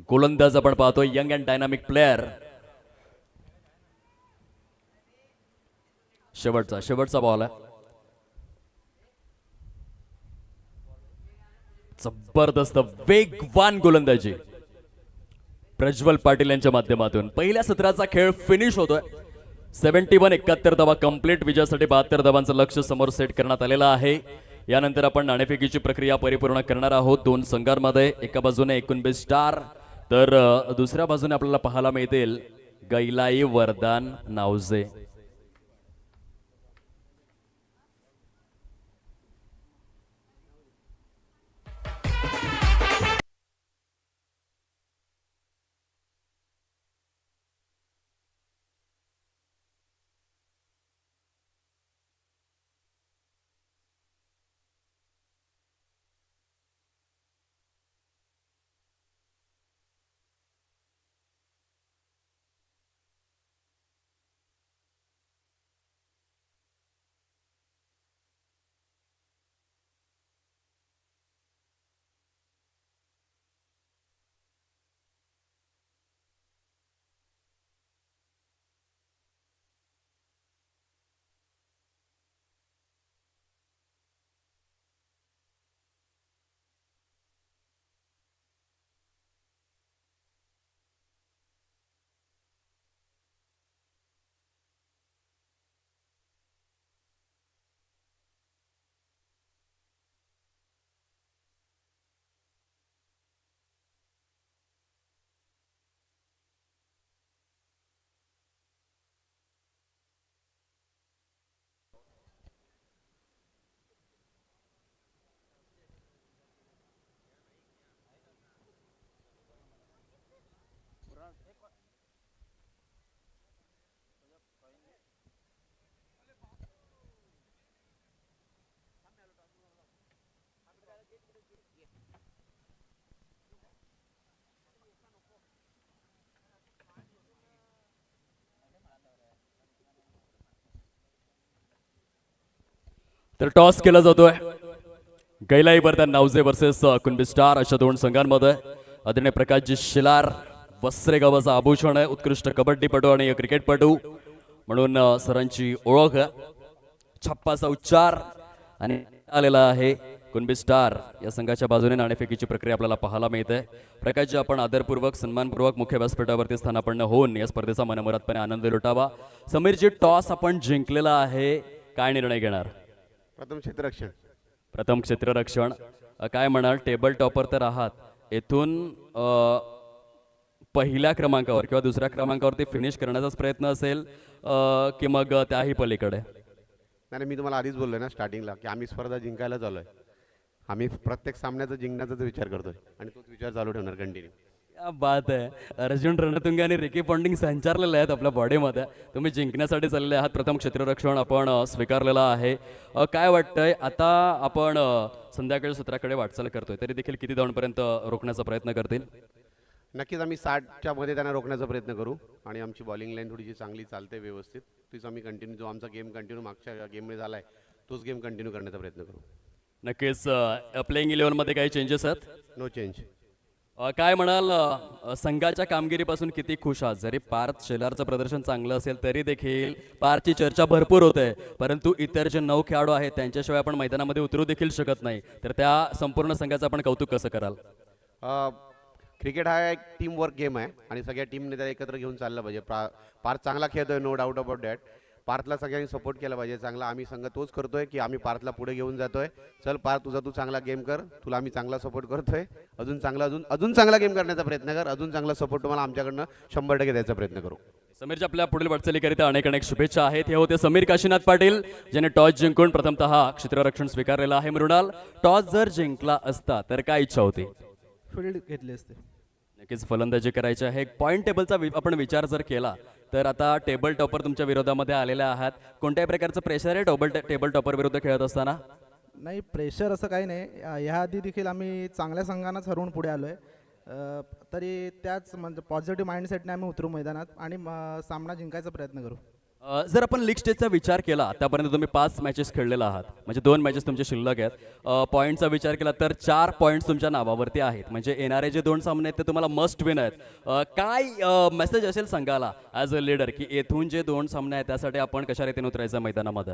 गोलंदाज आपण पाहतोय. Young and dynamic player. शेवटचा बॉल आहे. जबरदस्त वेगवान गोलंदाजी प्रज्वल पाटील यांच्या माध्यमातून पहिल्या सत्राचा खेळ फिनिश होतोय. 71 धावा कंप्लीट विजयासाठी 72 धावांचं लक्ष समोर सेट करण्यात आलेलं आहे. यानंतर आपण नाणेफेकीची प्रक्रिया परिपूर्ण करणार आहोत. दोन संघांमध्ये एका बाजूने 19 स्टार तर दुसऱ्या बाजूने आपल्याला पाहायला मिळतील गैलाई वरदान नावजे. तर टॉस केला जातोय. गैलाई वरदान नावजे वर्सेस कुणबी स्टार अशा दोन संघांमध्ये. आदरणीय प्रकाशजी शिलार वस्त्रे गावाचा आभूषण आहे. उत्कृष्ट कबड्डीपटू आणि क्रिकेटपटू म्हणून सरांची ओळख. छप्पाचा उच्चार आणि आलेला आहे. कुणबी स्टार या संघाच्या बाजूने नाणेफेकीची प्रक्रिया आपल्याला पाहायला मिळते. प्रकाशजी आपण आदरपूर्वक सन्मानपूर्वक मुख्य व्यासपीठावरती स्थानापन्न होऊन या स्पर्धेचा मनमुरादपणे आनंद लुटावा. समीरजी टॉस आपण जिंकलेला आहे, काय निर्णय घेणार? प्रथम क्षेत्ररक्षण. काय म्हणाल, टेबल टॉपर तर आहात, येथून पहिल्या क्रमांकावर किंवा दुसऱ्या क्रमांकावरती फिनिश करण्याचाच प्रयत्न असेल की मग त्याही पलीकडे? नाही, मी तुम्हाला आधीच बोललोय ना स्टार्टिंगला की आम्ही स्पर्धा जिंकायला चाललोय. आम्ही प्रत्येक सामन्याचा जिंकण्याचाच विचार करतोय आणि तोच विचार चालू ठेवणार कंटिन्यू. क्या बात आहे. अर्जुन रणतुंगे आणि रिकी पॉन्टिंग संचारलेले आहेत आपल्या बॉडीमध्ये. तुम्ही जिंकण्यासाठी चाललेले आहात. प्रथम क्षेत्ररक्षण आपण स्वीकारलेला आहे. काय वाटतंय आता आपण संध्याकाळी सत्राकडे वाटचाल करतोय, तरी देखील किती धावांपर्यंत रोखण्याचा प्रयत्न करतील? नक्कीच आम्ही 60च्या मध्ये त्यांना रोखण्याचा प्रयत्न करू आणि आमची बॉलिंग लाईन थोडीशी चांगली चालते व्यवस्थित. तीच आम्ही कंटिन्यू, जो आमचा गेम कंटिन्यू मागच्या गेममध्ये झाला आहे तोच गेम कंटिन्यू करण्याचा प्रयत्न करू. नक्कीच. प्लेइंग 11मध्ये काही चेंजेस आहेत? No change. काय म्हणाल, संघाच्या कामगिरीपासून किती खुश आहात? जरी पार्थ शेलारचं प्रदर्शन चांगलं असेल तरी देखील पार्थची चर्चा भरपूर होते, परंतु इतर जे 9 खेळाडू आहेत त्यांच्याशिवाय आपण मैदानामध्ये उतरू देखील शकत नाही. तर त्या संपूर्ण संघाचं आपण कौतुक कसं कराल? क्रिकेट हा एक टीम वर्क गेम आहे आणि सगळ्या टीमने त्याला एकत्र घेऊन चाललं पाहिजे. पार्थ चांगला खेळतोय, नो डाऊट अबाउट दॅट. पार्थला सगळ्यांनी सपोर्ट केला पाहिजे चांगला. आम्ही संघ तोच करतोय की आम्ही पार्थला पुढे घेऊन जातोय. चल पार्थ, तू चांगला गेम कर, तुला आम्ही चांगला सपोर्ट करतोय. अजून चांगला गेम करण्याचा प्रयत्न कर. अजून चांगला सपोर्ट तुम्हाला आमच्याकडनं 100% द्यायचा प्रयत्न करू. समीरच्या आपल्या पुढील वाटचालीकरिता अनेक अनेक शुभेच्छा आहेत. हे होते समीर काशीनाथ पाटील, ज्याने टॉस जिंकून प्रथमतः क्षेत्ररक्षण स्वीकारलेलं आहे. मृणाल, टॉस जर जिंकला असता तर काय इच्छा होती? फील्ड घेतली असते. नक्कीच फलंदाजी करायची आहे. पॉईंट टेबलचा आपण विचार जर केला तर आता टेबल टॉपर तुमच्या विरोधामध्ये आलेले आहात. कोणत्याही प्रकारचं प्रेशर आहे टेबल टॉपर विरुद्ध खेळत असताना? नाही, प्रेशर असं काही नाही. ह्याआधी देखील आम्ही चांगल्या संघांनाच हरवून पुढे आलो आहे. तरी त्याच म्हणजे पॉझिटिव्ह माइंडसेटने आम्ही उतरू मैदानात आणि सामना जिंकायचा प्रयत्न करू. जर आपण लीग स्टेजचा विचार केला, आतापर्यंत तुम्ही 5 मॅचेस खेळलेला आहात, म्हणजे 2 मॅचेस तुमचे शिल्लक आहेत. पॉईंटचा विचार केला तर 4 पॉईंट्स तुमच्या नावावरती आहेत. म्हणजे येणारे जे 2 सामने आहेत ते तुम्हाला मस्ट विन आहेत. काय मेसेज असेल संघाला ॲज अ लीडर की येथून जे 2 सामने आहेत त्यासाठी आपण कशा रीतीने उतरायचं मैदानामध्ये?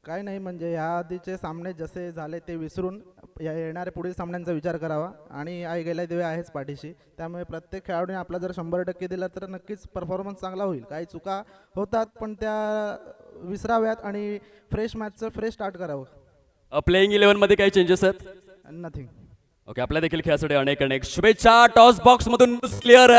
काय नाही, म्हणजे ह्या आधीचे सामने जसे झाले ते विसरून येणाऱ्या पुढील सामन्यांचा विचार करावा आणि आई गेल्या दिवे आहेच पाठीशी. त्यामुळे प्रत्येक खेळाडूने आपला जर 100% दिला तर नक्कीच परफॉर्मन्स चांगला होईल. काही चुका होतात पण त्या विसराव्यात आणि फ्रेश मॅचचं फ्रेश स्टार्ट करावं. प्लेइंग 11 मध्ये काही चेंजेस आहेत? नथिंग. ओके, आपल्या देखील खेळासाठी अनेक अनेक शुभेच्छा. टॉस बॉक्स मधून क्लिअर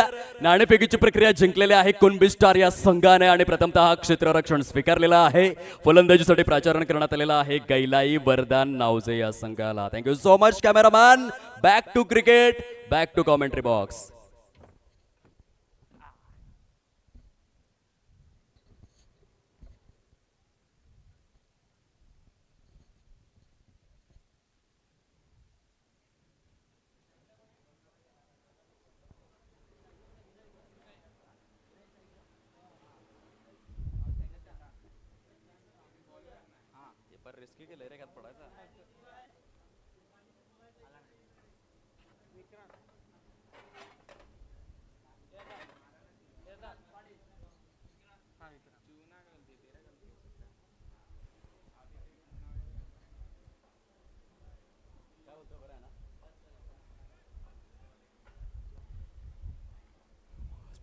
नाणेफेकीची प्रक्रिया जिंकलेली आहे कुणबी स्टार या संघाने आणि प्रथमतः क्षेत्ररक्षण स्वीकारलेलं आहे. फलंदाजीसाठी प्राचारण करण्यात आलेलं आहे गैलाई वरदान नावजे या संघाला. Thank you so much cameraman. Back to cricket, back to commentary box.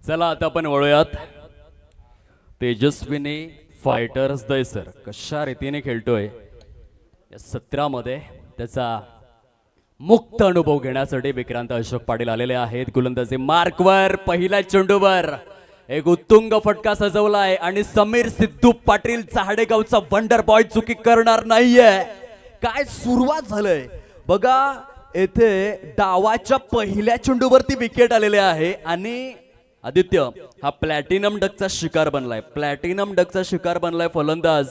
चला आता आपण वळूयात तेजस्विनी फायटर्स दैसर कशा रीतीने खेळतोय या सत्रामध्ये त्याचा मुक्त अनुभव घेण्यासाठी विक्रांत अशोक पाटील आलेले आहेत. गोलंदाजी मार्कवर पहिल्या चेंडूवर एक उत्तुंग फटका सजवलाय आणि समीर सिद्धू पाटील चहाडेगावचा वंडर बॉय चुकी करणार नाहीये. काय सुरुवात झालंय बघा. येथे डावाच्या पहिल्या चेंडूवरती विकेट आलेले आहे आणि आदित्य हा प्लॅटिनम डकचा शिकार बनलाय. प्लॅटिनम डकचा शिकार बनलाय फलंदाज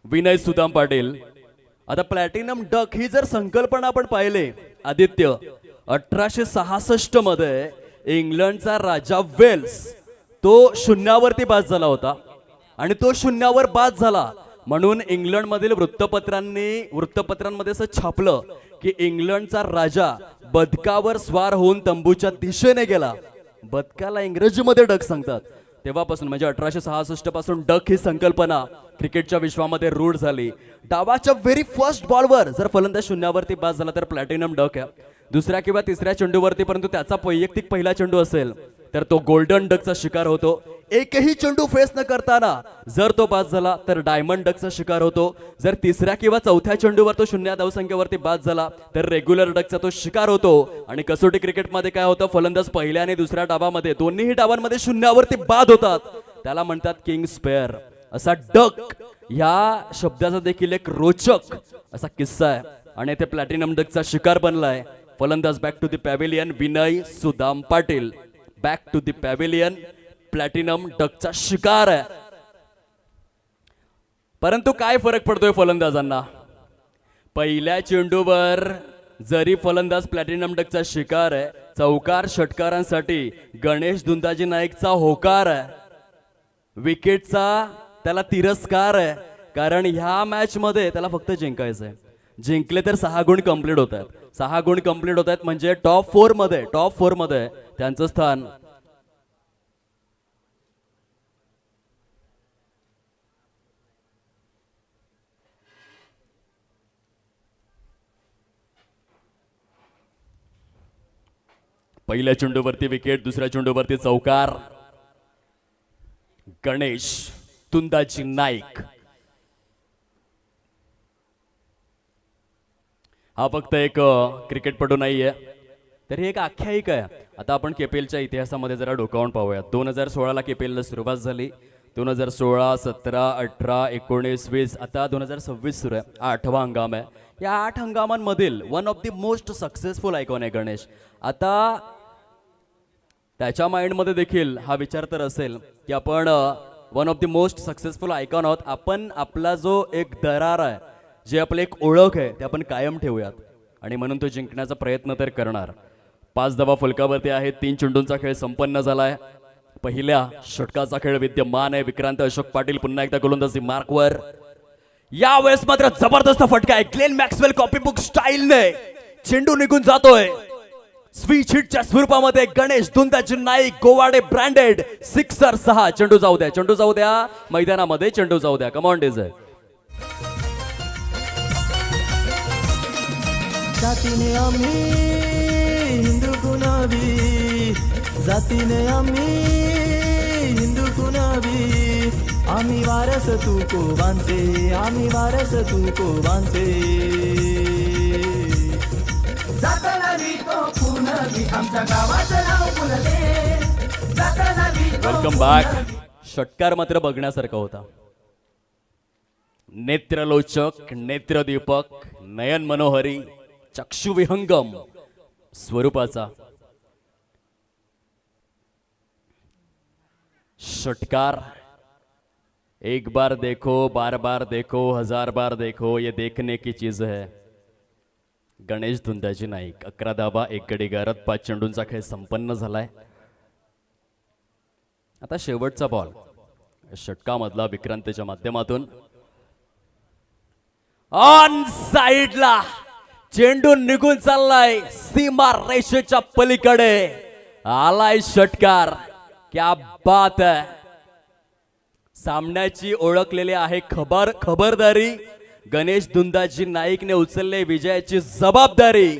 विनय सुदाम पाटील. आता प्लॅटिनम डक ही जर संकल्पना आपण पाहिले आदित्य 1866 मध्ये इंग्लंडचा राजा वेल्स तो शून्यावरती बाद झाला होता आणि तो शून्यावर बाद झाला म्हणून इंग्लंडमधील वृत्तपत्रांमध्ये असं छापलं की इंग्लंडचा राजा बदकावर स्वार होऊन तंबूच्या दिशेने गेला. बदकाला इंग्रजीमध्ये डक सांगतात. तेव्हापासून म्हणजे 1866 पासून डक ही संकल्पना क्रिकेटच्या विश्वामध्ये रूढ झाली. डावाच्या व्हेरी फर्स्ट बॉलवर जर फलंदाज शून्यावरती बाद झाला तर प्लॅटिनम डक आहे. दुसऱ्या किंवा तिसऱ्या चेंडूवरती परंतु त्याचा वैयक्तिक पहिला चेंडू असेल तर तो गोल्डन डकचा शिकार होतो. एकही चेंडू फेस न करताना जर तो बाद झाला तर डायमंड डकचा शिकार होतो. जर तिसऱ्या किंवा चौथ्या चेंडूवर तो शून्य धावसंख्येवरती बाद झाला तर रेग्युलर डकचा तो शिकार होतो. आणि कसोटी क्रिकेटमध्ये काय होतं, फलंदाज पहिल्या आणि दुसऱ्या डावामध्ये दोन्ही डावांमध्ये शून्यावरती बाद होतात. त्याला म्हणतात किंग स्पेअर. असा डक या शब्दाचा देखील एक रोचक असा किस्सा आहे आणि इथे प्लॅटिनम डकचा शिकार बनलाय फलंदाज. Back to the pavilion Vinay Sudam Patil. Back to the pavilion. Platinum डकचा शिकार आहे. परंतु काय फरक पडतोय फलंदाजांना. पहिल्या चेंडूवर जरी फलंदाज प्लॅटिनम डकचा शिकार आहे, चौकार षटकारांसाठी गणेश दुंदाजी नाईकचा होकार आहे. विकेटचा त्याला तिरस्कार आहे कारण ह्या मॅच मध्ये त्याला फक्त जिंकायचंय. जिंकले तर 6 गुण कंप्लीट होत आहेत. 6 गुण कंप्लीट होत आहेत म्हणजे टॉप 4 मध्ये त्यांचं स्थान. पहिल्या चेंडूवरती विकेट, दुसऱ्या चेंडूवरती चौकार. गणेश तुंदाजी नाईक हा फक्त एक क्रिकेटपटू नाहीये तर ही एक आख्यायिका आहे. आता आपण केपीएलच्या इतिहासामध्ये जरा डोकावून पाहूया. 2016ला केपीएलला सुरुवात झाली. 2016, 17, 18, 19, 20 आता 2026 सुरू आहे. 8वा हंगाम आहे. या 8 हंगामांमधील one of the most successful icon आहे गणेश. आता त्याच्या माइंडमध्ये देखील हा विचार तर असेल की आपण one of the most successful icon आहोत. आपण आपला जो एक दरार आहे, जे आपली एक ओळख आहे ते आपण कायम ठेवूयात आणि म्हणून तो जिंकण्याचा प्रयत्न तर करणार. 5 धावा फलकावरती आहेत. 3 चेंडूंचा खेळ संपन्न झालाय. पहिल्या षटकाचा खेळ विद्यमान आहे. विक्रांत अशोक पाटील पुन्हा एकदा गोलंदाजी मार्कवर. यावेळेस मात्र जबरदस्त फटका आहे. ग्लेन मॅक्सवेल कॉपीबुक स्टाईलने चेंडू निघून जातोय. स्विच हिटच्या स्वरूपामध्ये गणेश दुंदाजी नाईक गोवाडे ब्रँडेड सिक्सर 6. चेंडू जाऊ द्या मैदानामध्ये. चेंडू जाऊ द्या. Come on Dzire. जातीने आम्ही हिंदू कुणाबी, जातीने आम्ही हिंदू कुणाबी, आम्ही वारस तू कोबांचे, आम्ही वारस तू कोबांचे. जाताना तो कुणाबी, आमच्या गावाचं नाव फुलले, जाताना वेलकम बॅक. षटकार मात्र बघण्यासारखा होता. नेत्रलोचक, नेत्रदीपक, नयन मनोहरी, चक्षुविहंगम स्वरूपाचा षटकार. एक बार देखो, बार बार देखो, हजार बार देखो, ये देखने की चीज है. गणेश धुंदाजी नाईक 11 धावा 1 गडी गारद. 5 चेंडूंचा खेळ संपन्न झालाय. आता शेवटचा बॉल षटकामधला विक्रांतच्या माध्यमातून ऑन साइडला चेंडू निघून चाललाय सीमा रेषेच्या पलीकडे. आलाय षटकार. क्या बात है. सामन्याची ओळखलेली आहे खबरदारी. गणेश धुंदाजी नाईकने उचलले विजयाची जबाबदारी.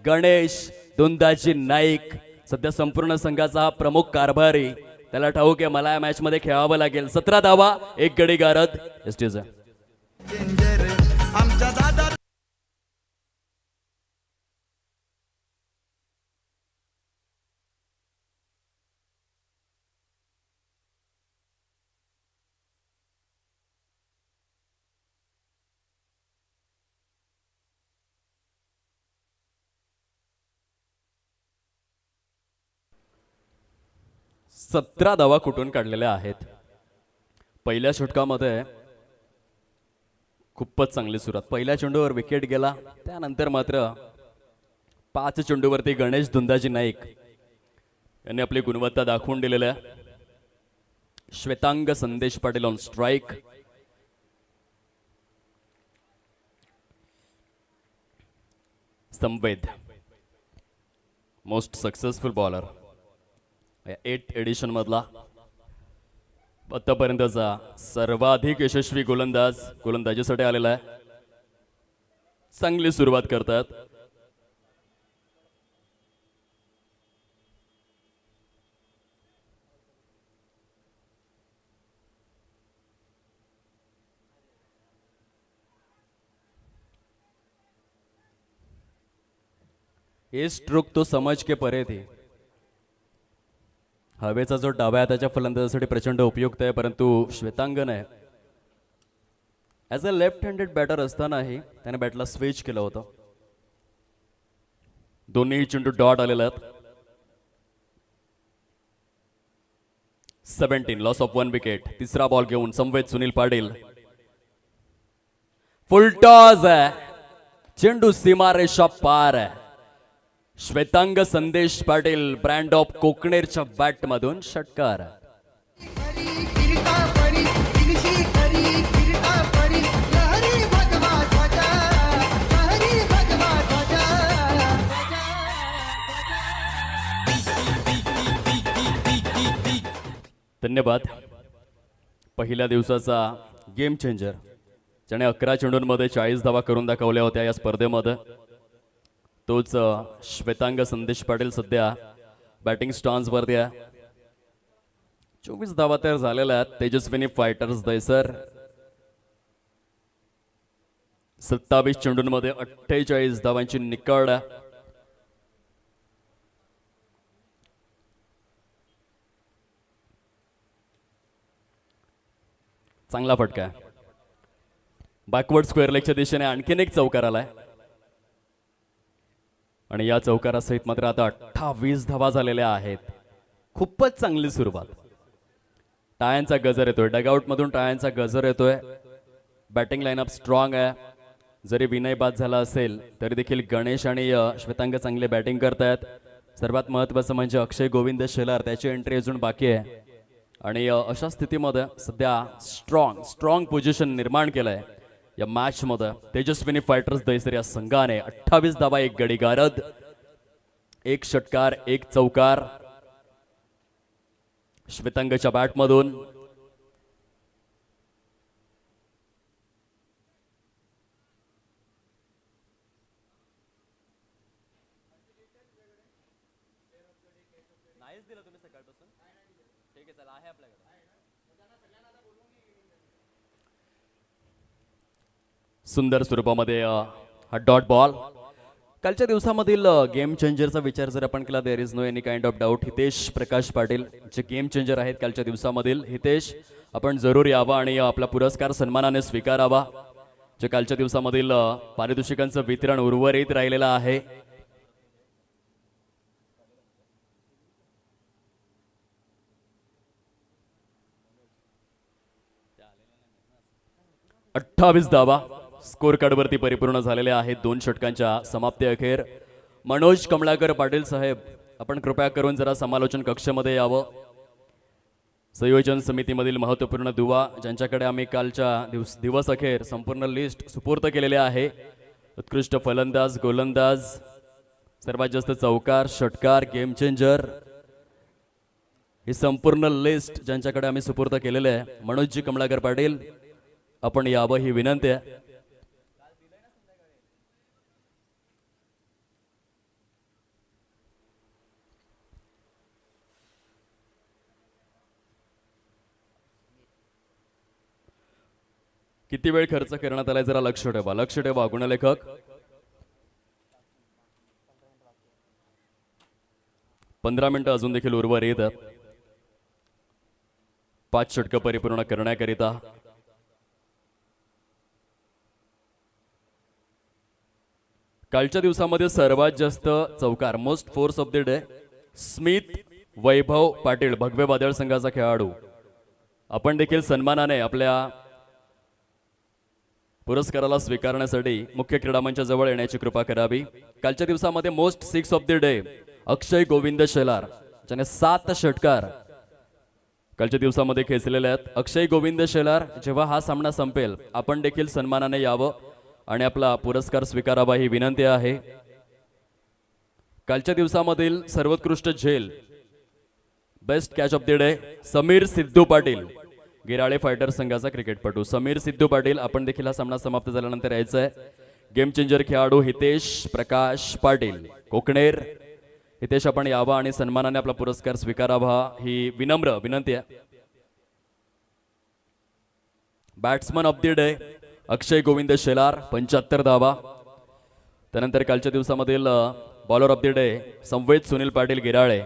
गणेश धुंदाजी नाईक सध्या संपूर्ण संघाचा हा प्रमुख कारभारी. त्याला ठाऊक आहे मला या मॅच मध्ये खेळावं लागेल. 17 धावा 1 गडी गारद. आमच्या दादा सतरा धावा कुठून काढलेल्या आहेत. पहिल्या षटकामध्ये खूपच चांगली सुरुवात. पहिल्या चेंडूवर विकेट गेला. त्यानंतर मात्र 5 चेंडूवरती गणेश धुंदाजी नाईक यांनी आपली गुणवत्ता दाखवून दिलेल्या. Shwetang Sandesh Patil on strike. Samved most successful bowler 8 edition मधला आतापर्यंतचा सर्वाधिक यशस्वी गोलंदाजीसाठी आलेला आहे. चांगली सुरुवात करतात. ये स्ट्रोक तो समज के परे थी. हवेचा जो डाव्या हाताच्या फलंदाजासाठी प्रचंड उपयुक्त आहे. परंतु श्वेतांगन आहे as a left handed batter असतानाही त्याने बॅटला स्विच केलं होतं. दोन्ही चेंडू डॉट आलेले आहेत. 17 लॉस ऑफ 1 विकेट. तिसरा बॉल घेऊन संवेद सुनील पाटील. फुलटॉस आहे. चेंडू सीमारेषा पार आहे. Shwetang Sandesh Patil brand of कोकणेरच्या bat मधून षटकार. किरीटा परी किरीशी करी किरीटा परी लहरी भगवा ध्वजा लहरी भगवा ध्वजा. धन्यवाद. पहिल्या दिवसाचा गेम चेंजर ज्याने 11 चेंडूंमध्ये 40 धावा करून दाखवल्या होत्या या स्पर्धेमध्ये तोच श्वेतांग संदेश पाटील सध्या बॅटिंग स्टॉन्स वरती आहे. 24 धावा तर झालेल्या आहेत. तेजस्विनी फायटर्स दहिसर 27 चेंडूंमध्ये 48 धावांची निकड. चांगला फटका. बॅकवर्ड स्क्वेअर लेगच्या दिशेने आणखीन एक चौकार आलाय आणि या चौकारासहित मात्र आता 28 धावा झालेल्या आहेत. खूपच चांगली सुरुवात. टाळ्यांचा गजर येतोय. डगआउट मधून टाळ्यांचा गजर येतोय. बॅटिंग लाईनअप स्ट्रॉंग आहे. जरी विनय बाद झाला असेल तरी देखील गणेश आणि श्वेतांग चांगले बॅटिंग करतायत. सर्वात महत्त्वाचं म्हणजे अक्षय गोविंद शेलार त्याची एंट्री अजून बाकी आहे आणि अशा स्थितीमध्ये सध्या स्ट्रॉंग पोझिशन निर्माण केलंय या मॅच मध्ये. तेजस्विनी फायटर्स दहिसर या संघाने 28 धावा 1 गडी गारद 1 षटकार 1 चौकार. श्वेतांगच्या बॅटमधून सुंदर स्वरूपामध्ये हा डॉट बॉल. कालच्या दिवसामधील गेम चेंजरचा विचार जर आपण केला, there is no any kind of doubt. Hitesh Prakash Patil जे गेम चेंजर आहेत कालच्या दिवसामधील. हितेश, आपण जरूर यावा आणि आपला पुरस्कार सन्मानाने स्वीकारावा. जे कालच्या दिवसामधील पारितोषिकांचं वितरण उर्वरित राहिलेलं आहे. अठ्ठावीस धावा स्कोर कार्डवरती परिपूर्ण झालेले आहेत 2 षटकांच्या समाप्ती अखेर. मनोज कमलाकर पाटील साहेब, आपण कृपया करून जरा समालोचन कक्षामध्ये यावं. संयोजन समितीमधील महत्त्वपूर्ण दुवा ज्यांच्याकडे आम्ही कालच्या दिवस अखेर संपूर्ण लिस्ट सुपूर्द केलेले आहे. उत्कृष्ट फलंदाज, गोलंदाज, सर्वात जास्त चौकार, षटकार, गेम चेंजर, ही संपूर्ण लिस्ट ज्यांच्याकडे आम्ही सुपूर्द केलेले आहे. मनोजजी कमलाकर पाटील, आपण यावं ही विनंती आहे. किती वेळ खर्च करण्यात आलाय जरा लक्ष ठेवा, लक्ष ठेवा गुणलेखक. 15 मिनिटं अजून देखील उर्वरित. 5 षटकं परिपूर्ण करण्याकरिता कालच्या दिवसामध्ये सर्वात जास्त चौकार, most fours of the day, Smit Vaibhav Patil, Bhagwe Vadal संघाचा खेळाडू. आपण देखील सन्मानाने आपल्या पुरस्काराला स्वीकारण्यासाठी मुख्य क्रीडा मंचाजवळ येण्याची कृपा करावी. कालच्या दिवसामध्ये most 6 of the day Akshay Govind Shelar, ज्याने 7 षटकार कालच्या दिवसामध्ये खेचलेले आहेत. अक्षय गोविंद शेलार, जेव्हा हा सामना संपेल आपण देखील सन्मानाने यावं आणि आपला पुरस्कार स्वीकारावा ही विनंती आहे. कालच्या दिवसामधील सर्वोत्कृष्ट झेल, best catch of the day, Sameer Sidhu Patil, Girale fighter संघाचा क्रिकेटपटू. समीर सिद्धू पाटील, आपण देखील हा सामना समाप्त झाल्यानंतर यायचं आहे. गेम चेंजर खेळाडू हितेश प्रकाश पाटील, कोकणेर. हितेश, आपण यावा आणि सन्मानाने आपला पुरस्कार स्वीकारावा ही विनम्र विनंती आहे. Batsman of the day Akshay Govind Shelar, 75 धावा. त्यानंतर कालच्या दिवसामधील bowler of the day Samved Sunil Patil गिराळे,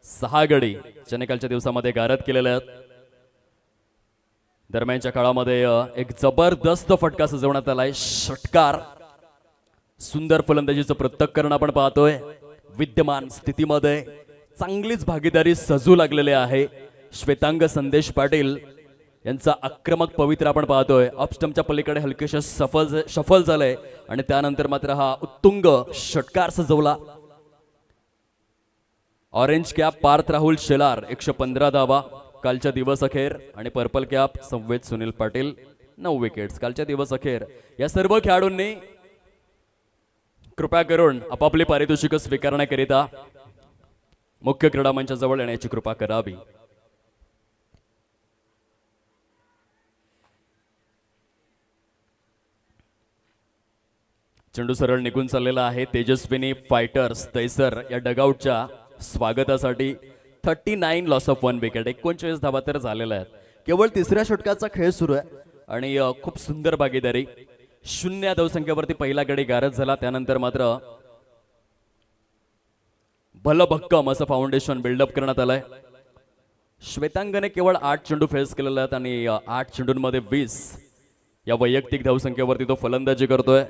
6 गडी ज्याने कालच्या दिवसामध्ये गारद केलेले आहेत. दरम्यानच्या काळामध्ये एक जबरदस्त फटका सजवण्यात आलाय, षटकार. सुंदर फलंदाजीचं पृथक्करण आपण पाहतोय. विद्यमान स्थितीमध्ये चांगलीच भागीदारी सजू लागलेली आहे. श्वेतांग संदेश पाटील यांचा आक्रमक पवित्र आपण पाहतोय. अपस्टमच्या पलीकडे हलकेशा सफल झालंय आणि त्यानंतर मात्र हा उत्तुंग षटकार सजवला. ऑरेंज कॅप पार्थ राहुल शेलार, 115 धावा कालच्या दिवस अखेर. आणि पर्पल कॅप संवेद सुनील पाटील, 9 विकेट्स कालच्या दिवस अखेर. या सर्व खेळाडूंनी कृपया करून आपापली पारितोषिकं स्वीकारण्याकरिता मुख्य क्रीडा मंचाजवळ येण्याची कृपा करावी. चेंडू सरळ निघून चाललेला आहे. तेजस्विनी फायटर्स तैसर या डगआउटच्या स्वागतासाठी 39 लॉस ऑफ 1 विकेट, 39 धावा तर झालेल्या आहेत. केवळ 3ऱ्या षटकाचा खेळ सुरू आहे आणि खूप सुंदर भागीदारी. 0 धावसंख्येवरती पहिला गडी गारद झाला. त्यानंतर मात्र भलभक्कम असं फाउंडेशन बिल्डअप करण्यात आलंय. श्वेतांगने केवळ 8 चेंडू फेस केलेले आहेत आणि 8 चेंडूंमध्ये 20 या वैयक्तिक धावसंख्येवरती तो फलंदाजी करतोय.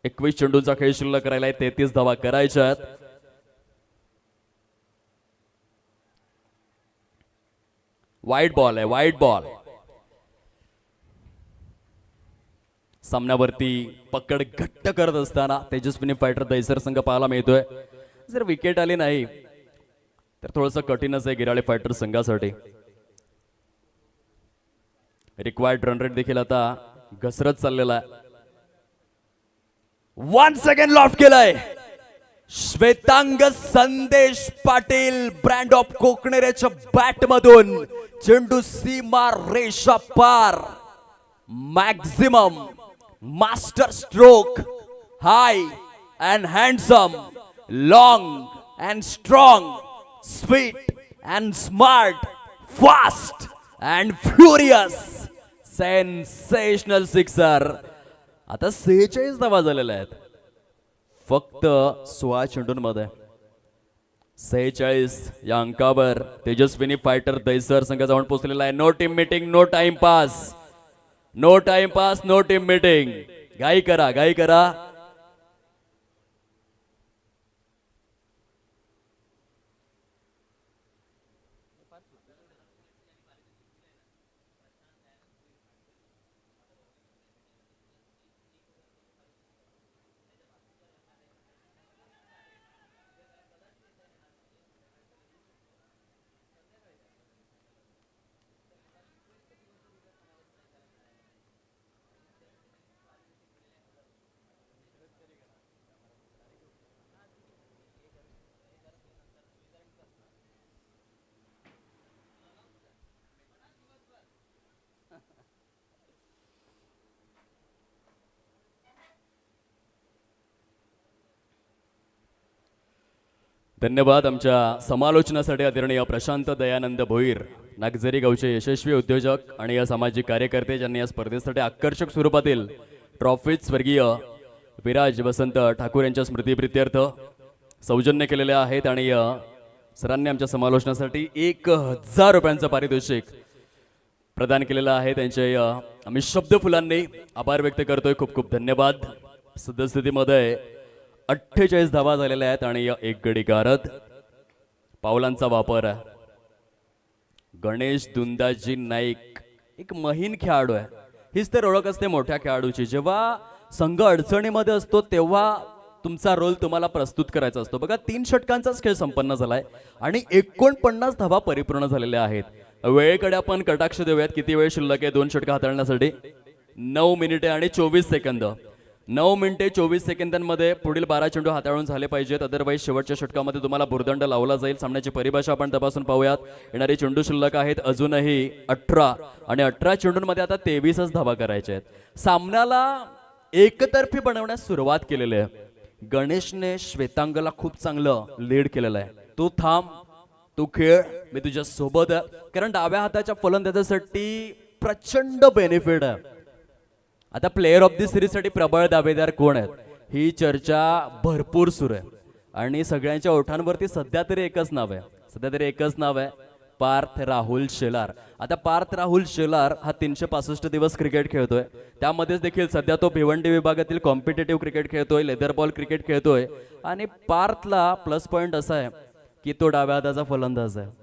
21 चेंडूंचा खेळ शिल्लक राहिलाय, 33 धावा करायच्या आहेत. वाईट बॉल आहे, वाईट बॉल. सामन्यावरती पकड घट्ट करत असताना तेजस्विनी फायटर दैसर संघ पाहायला मिळतोय. जर विकेट आली नाही तर थोडंसं कठीणच आहे गिराळे फायटर संघासाठी. रिक्वायर्ड रन रेट देखील आता घसरत चाललेला आहे. 1 सेकंड लॉफ्ट केलाय Shwetang Sandesh Patil, brand of कोकणेरच्या bat मधून चेंडू सीमा रेषा पार. Maximum master stroke, high and handsome, long and strong, sweet and smart, fast and furious, sensational sixer. आता 46 धावा झालेल्या आहेत फक्त 16 चेंडूंमध्ये. 46 या अंकावर तेजस्विनी फायटर दैसर संघ जाऊन पोहोचलेला आहे. No team meeting, no time pass, no time pass, no team meeting. घाई करा, घाई करा. धन्यवाद आमच्या समालोचनासाठी आदरणीय प्रशांत दयानंद भोईर, नागझरी गावचे यशस्वी उद्योजक आणि या सामाजिक कार्यकर्ते ज्यांनी या स्पर्धेसाठी आकर्षक स्वरूपातील ट्रॉफीज स्वर्गीय विराज वसंत ठाकूर यांच्या स्मृतीप्रित्यर्थ सौजन्य केलेले आहेत. आणि सरांनी आमच्या समालोचनासाठी 1000 रुपयांचं पारितोषिक प्रदान केलेलं आहे. त्यांचे आम्ही शब्द फुलांनी आभार व्यक्त करतोय. खूप खूप धन्यवाद. सद्यस्थितीमध्ये 48 धावा झालेल्या आहेत आणि एक गडी गारद. पावलांचा वापर गणेश दुंदाजी नाईक एक महीन खेळाडू आहे. हीच तर ओळख असते मोठ्या खेळाडूची. जेव्हा संघ अडचणीमध्ये असतो तेव्हा तुमचा रोल तुम्हाला प्रस्तुत करायचा असतो. बघा 3 षटकांचाच खेळ संपन्न झालाय आणि 49 धावा परिपूर्ण झालेल्या आहेत. वेळेकडे आपण कटाक्ष देऊयात. किती वेळ शिल्लक आहे 2 षटक हाताळण्यासाठी? 9 मिनिटे आणि 24 सेकंद. 9 मिनिटे 24 सेकंदांमध्ये पुढील 12 चेंडू हाताळून झाले पाहिजेत. अदरवाईज शेवटच्या षटकामध्ये तुम्हाला भुर्दंड लावला जाईल. सामन्याची परिभाषा आपण तपासून पाहूयात. येणारी चेंडू शिल्लक आहेत अजूनही 18 आणि 18 चेंडूंमध्ये आता 23च धावा करायच्या आहेत. सामन्याला एकतर्फी बनवण्यास सुरुवात केलेली आहे. गणेशने श्वेतांगला खूप चांगलं लीड केलेलं आहे. तू थांब, तू खेळ, मी तुझ्या सोबत आहे. कारण डाव्या हाताच्या फलंदाजासाठी प्रचंड बेनिफिट आहे. आता प्लेअर ऑफ दी सिरीज साठी प्रबळ दावेदार कोण आहेत ही चर्चा भरपूर सुरू आहे आणि सगळ्यांच्या ओठांवरती सध्या तरी एकच नाव आहे पार्थ राहुल शेलार. आता पार्थ राहुल शेलार हा 365 दिवस क्रिकेट खेळतोय. त्यामध्येच देखील सध्या तो भिवंडी विभागातील कॉम्पिटेटिव्ह क्रिकेट खेळतोय, लेदर बॉल क्रिकेट खेळतोय. आणि पार्थला प्लस पॉइंट असा आहे की तो डाव्या हाताचा फलंदाज आहे.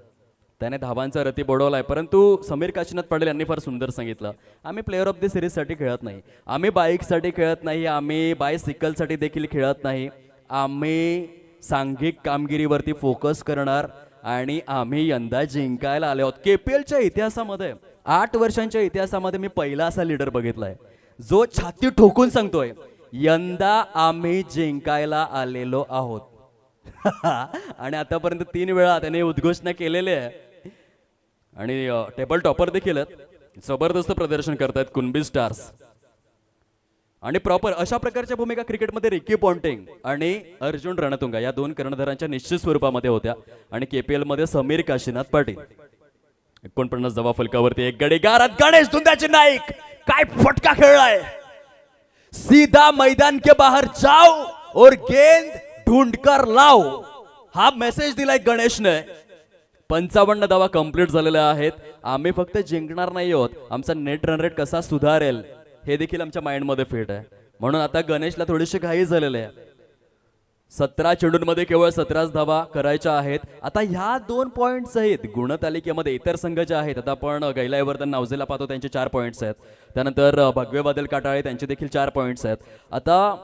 त्याने धावांचा रती बुडवलाय. परंतु समीर काशीनाथ पाटील यांनी फार सुंदर सांगितलं, आम्ही प्लेअर ऑफ द सिरीज साठी खेळत नाही, आम्ही बाईकसाठी खेळत नाही, आम्ही बायसिकलसाठी देखील खेळत नाही, आम्ही सांघिक कामगिरीवरती फोकस करणार आणि आम्ही यंदा जिंकायला आले आहोत. केपीएलच्या इतिहासामध्ये 8 वर्षांच्या इतिहासामध्ये मी पहिला असा लीडर बघितलाय जो छाती ठोकून सांगतोय यंदा आम्ही जिंकायला आलेलो आहोत. आणि आतापर्यंत 3 वेळा त्याने उद्घोषणा केलेली आहे आणि टेबल टॉपर देखील जबरदस्त प्रदर्शन करतायत कुणबी स्टार्स. आणि प्रॉपर अशा प्रकारच्या भूमिका क्रिकेटमध्ये रिकी पॉन्टिंग आणि अर्जुन रणतुंगा या 2 कर्णधारांच्या निश्चित स्वरूपामध्ये होत्या. आणि केपीएल मध्ये समीर काशीनाथ पाटील. 49 धावा फलकावरती एक गडी गारद. गणेश दुंदाजी नाईक काय फटका खेळलाय. सीधा मैदान के बाहर जाओ और गेंद ढूंढकर लाओ हा मेसेज दिलाय गणेशने. 55 धावा कंप्लीट झालेल्या आहेत. आम्ही फक्त जिंकणार नाही आहोत, आमचा नेट रन रेट कसा सुधारेल हे देखील आमच्या माइंड मध्ये फिट आहे. म्हणून आता गणेशला थोडीशी घाई झालेली आहे. 17 चेंडूंमध्ये केवळ 17 धावा करायच्या आहेत. आता ह्या 2 पॉइंट्स आहेत गुणतालिकेमध्ये. इतर संघ जे आहेत, आता आपण गैलायवर्धन नावजेला पाहतो त्यांचे 4 पॉइंट्स आहेत. त्यानंतर भगवे बादल काटाळे त्यांचे देखील 4 पॉइंट्स आहेत. आता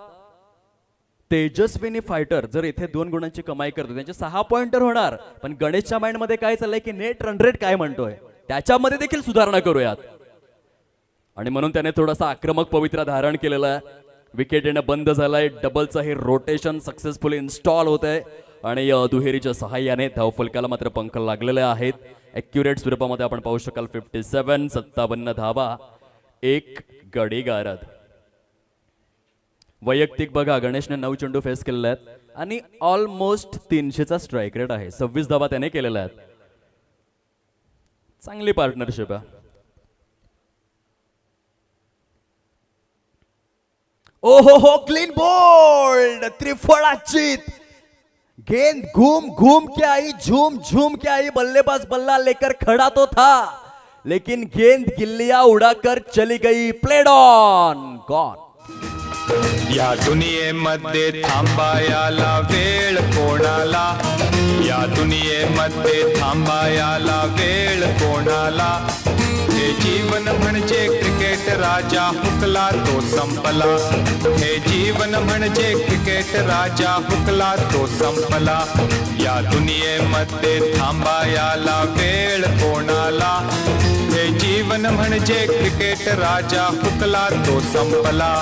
तेजस्विनी फायटर जर इथे 2 गुणांची कमाई करतो त्यांचे 6 पॉइंटर होणार. पण गणेशच्या माइंड मध्ये काय चाललंय की नेट रन रेट काय म्हणतोय त्याच्यामध्ये देखील सुधारणा करूयात. आणि म्हणून त्याने थोडासा आक्रमक पवित्रा धारण केलेला आहे. विकेट येणं बंद झालंय. डबलचं हे रोटेशन सक्सेसफुली इन्स्टॉल होत आहे आणि दुहेरीच्या सहाय्याने धावफलकाला मात्र पंख लागलेले आहेत. ॲक्युरेट स्वरूपामध्ये आपण पाहू शकाल 57 57 धावा एक गडी गारद. वैयक्तिक बघा गणेशने 9 चेंडू फेस केलेले आहेत आणि ऑलमोस्ट 300चा स्ट्राईक रेट आहे. 26 धावा त्याने केलेल्या आहेत. चांगली पार्टनरशिप आहे. ओहो हो, क्लीन बोल्ड, त्रिफळाचीत गेंद घूम घूम के आई, झूम झूम के आई, बल्लेबाज बल्ला लेकर खड़ा तो था लेकिन गेंद गिल्लियां उड़ाकर चली गई. Played on, gone. या दुनियेमध्ये थांबायाला वेळ कोणाला, या दुनियेमध्ये थांबायाला वेळ कोणाला. हे जीवन म्हणजे क्रिकेट, राजा हुकला तो संपला. हे जीवन म्हणजे क्रिकेट, राजा हुकला तो संपला. या दुनियेमध्ये थांबायाला वेळ कोणाला. हे जीवन म्हणजे क्रिकेट, राजा हुकला तो संपला.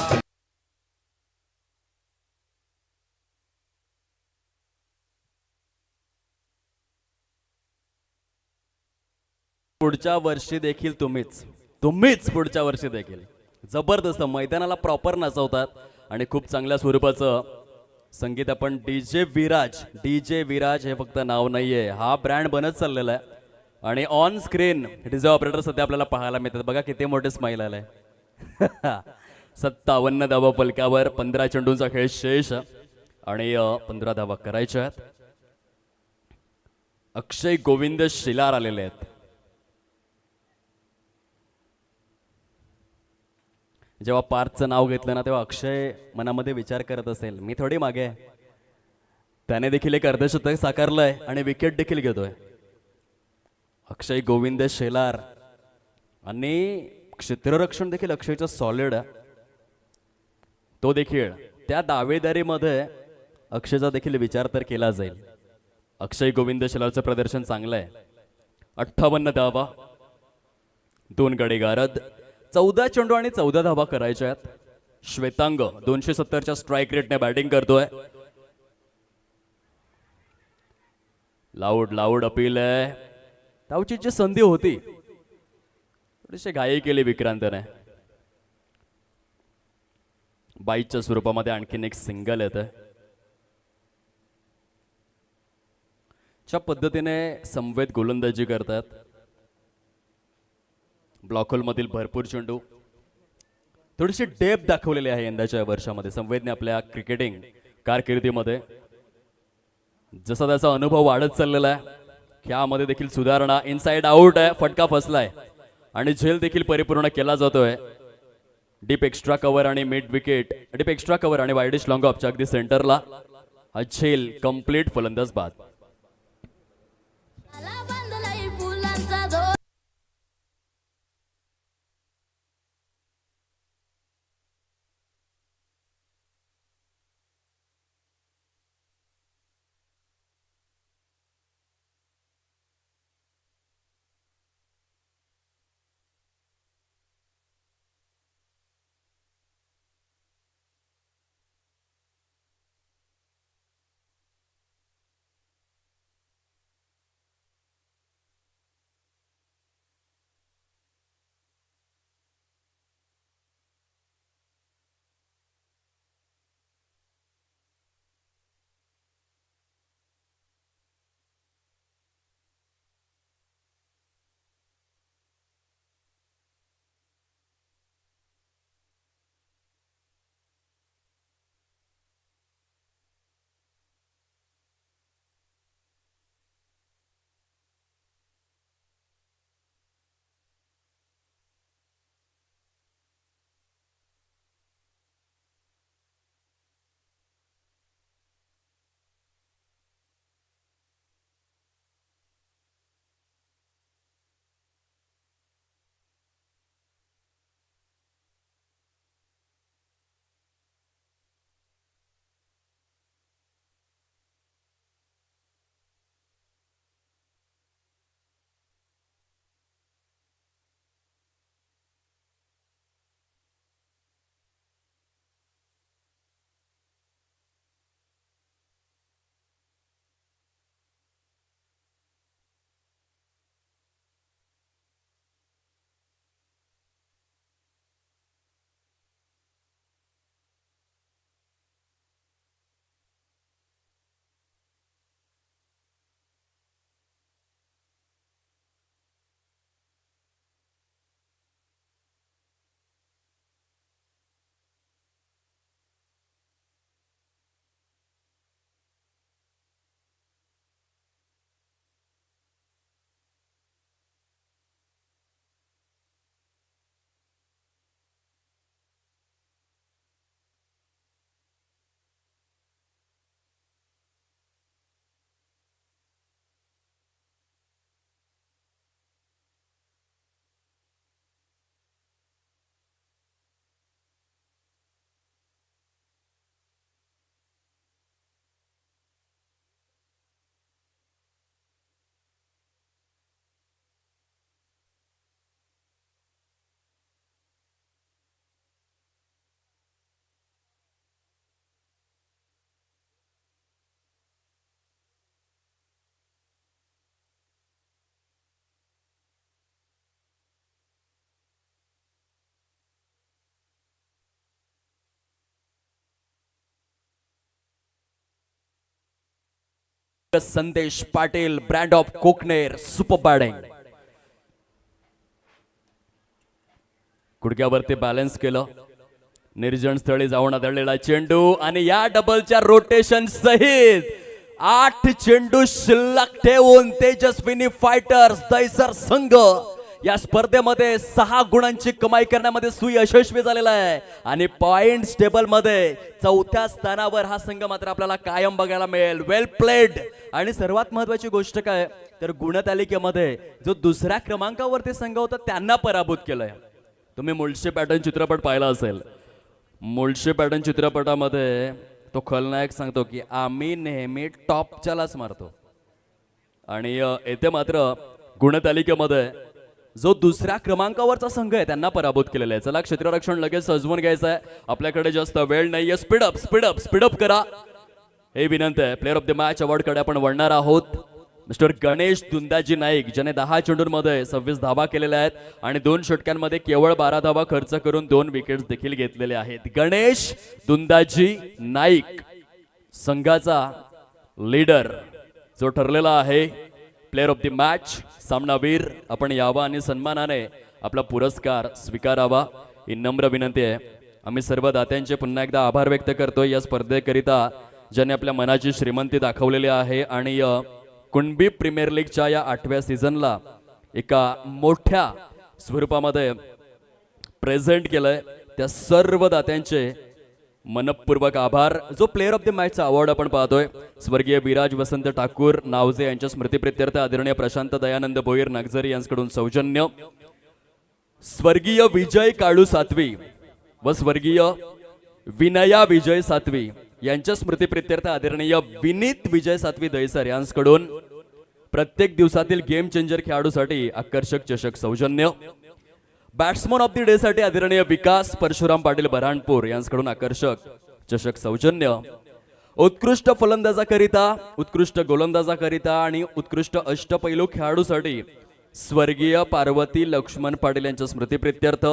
पुढच्या वर्षी देखील तुम्हीच पुढच्या वर्षी देखील जबरदस्त मैदानाला प्रॉपर नाचवतात आणि खूप चांगल्या स्वरूपाचं संगीत. आपण डीजे विराज हे फक्त नाव नाहीये, हा ब्रँड बनत चाललेला आहे आणि ऑन स्क्रीन डीजे ऑपरेटर सध्या आपल्याला पाहायला मिळतात. बघा किती मोठे स्माईल आलाय. 57 धावा फलकावर, 15 चेंडूंचा खेळ शेष आणि 15 धावा करायच्या आहेत. अक्षय गोविंद शिलार आलेले आहेत. जेव्हा पार्थचं नाव घेतलं ना तेव्हा अक्षय मनामध्ये विचार करत असेल, मी थोडी मागे आहे. त्याने देखील एक अर्धशतक साकारलंय आणि विकेट देखील घेतोय. अक्षय गोविंद शेलार आणि क्षेत्ररक्षण देखील अक्षयचं सॉलिड आहे. तो देखील त्या दावेदारीमध्ये अक्षयचा देखील विचार तर केला जाईल. अक्षय गोविंद शेलारचं प्रदर्शन चांगलं आहे. 58 धावा, 2 गडी गारद, 14 चेंडू आणि 14 धावा करायच्या आहेत. श्वेतांग 270च्या स्ट्राईक रेटने बॅटिंग करतोय. लाऊड अपील आहे. धावची जी संधी होती थोडीशी घाई केली विक्रांतने. 22च्या स्वरूपामध्ये आणखीन एक सिंगल येतं. च्या पद्धतीने संवेद गोलंदाजी करतात. ब्लॉक होल मधील भरपूर चेंडू, थोडीशी डेप दाखवलेली आहे यंदाच्या वर्षामध्ये संवेदने आपल्या क्रिकेटिंग कारकिर्दीमध्ये. जसा त्याचा अनुभव वाढत चाललेला आहे यामध्ये देखील सुधारणा. इनसाइड आउट आहे, फटका फसलाय आणि झेल देखील परिपूर्ण केला जातोय. डीप एक्स्ट्रा कव्हर आणि mid wicket, deep extra cover आणि वाईडिश लॉंग ऑफच्या अगदी सेंटरला हा झेल कंप्लीट, फलंदाज बाद. संदेश पाटील ब्रँड ऑफ कोकनेर सुपर बॅटिंग. गुडघ्यावरती बॅलन्स केलं, निर्जन स्थळी जाऊन आदळलेला चेंडू आणि या डबलच्या रोटेशन सहित 8 चेंडू शिल्लक ठेवून तेजस्विनी फायटर्स दैसर संघ या स्पर्धेमध्ये 6 गुणांची कमाई करण्यामध्ये सुयशस्वी झालेला आहे आणि पॉइंट टेबल मध्ये 4थ्या स्थानावर हा संघ मात्र आपल्याला कायम बघायला मिळेल. वेल प्लेड. आणि सर्वात महत्वाची गोष्ट काय तर गुणतालिकेमध्ये जो 2ऱ्या क्रमांकावरती संघ होता त्यांना पराभूत केलंय. तुम्ही मुळशी पॅटर्न चित्रपट पाहिला असेल. मुळशी पॅटर्न चित्रपटामध्ये तो खलनायक सांगतो की आम्ही नेहमी टॉपच्यालाच मारतो आणि येथे मात्र गुणतालिकेमध्ये जो 2ऱ्या क्रमांकावरचा संघ आहे त्यांना पराभूत केलेला आहे. चला क्षेत्ररक्षण लगेच सजवून घ्यायचं आहे, आपल्याकडे जास्त वेळ नाहीये. स्पीडअप स्पीडअप स्पीडअप करा हे विनंती आहे. प्लेअर ऑफ द मॅच अवॉर्डकडे आपण वळणार आहोत. मिस्टर गणेश दुंदाजी नाईक ज्याने 10 चेंडूंमध्ये 26 धावा केलेल्या आहेत आणि 2 षटकांमध्ये केवळ 12 धावा खर्च करून 2 विकेट्स देखील घेतलेले आहेत. गणेश दुंदाजी नाईक संघाचा लीडर जो ठरलेला आहे प्लेअर ऑफ द मॅच सामनावीर. आपण यावा आणि सन्मानाने आपला पुरस्कार स्वीकारावा ही नम्र विनंती आहे. आम्ही सर्व दात्यांचे पुन्हा एकदा आभार व्यक्त करतोय या स्पर्धेकरिता ज्याने आपल्या मनाची श्रीमंती दाखवलेली आहे आणि कुणबी प्रीमियर लीगच्या या 8व्या सीझनला एका मोठ्या स्वरूपामध्ये प्रेझेंट केलंय. त्या सर्व दात्यांचे मनपूर्वक आभार. जो प्लेअर ऑफ द मॅचचा अवॉर्ड आपण पाहतोय स्वर्गीय विराज वसंत ठाकूर नावजे यांच्या स्मृतीप्रित्यर्थ आदरणीय प्रशांत दयानंद भोईर नागझरी यांच्याकडून सौजन्य. स्वर्गीय विजय काळू सातवी व स्वर्गीय विनया विजय सातवी यांच्या स्मृतीप्रित्यर्थ आदरणीय विनीत विजय सातवी दैसर यांच्याकडून प्रत्येक दिवसातील गेम चेंजर खेळाडूसाठी आकर्षक चषक सौजन्य. बॅट्समन ऑफ द डे साठी आदरणीय विकास परशुराम पाटील बऱ्हाणपूर यांच्याकडून आकर्षक चषक सौजन्य. उत्कृष्ट फलंदाजाकरिता, उत्कृष्ट गोलंदाजाकरिता आणि उत्कृष्ट अष्टपैलू खेळाडूसाठी स्वर्गीय पार्वती लक्ष्मण पाटील यांच्या स्मृतीप्रित्यर्थ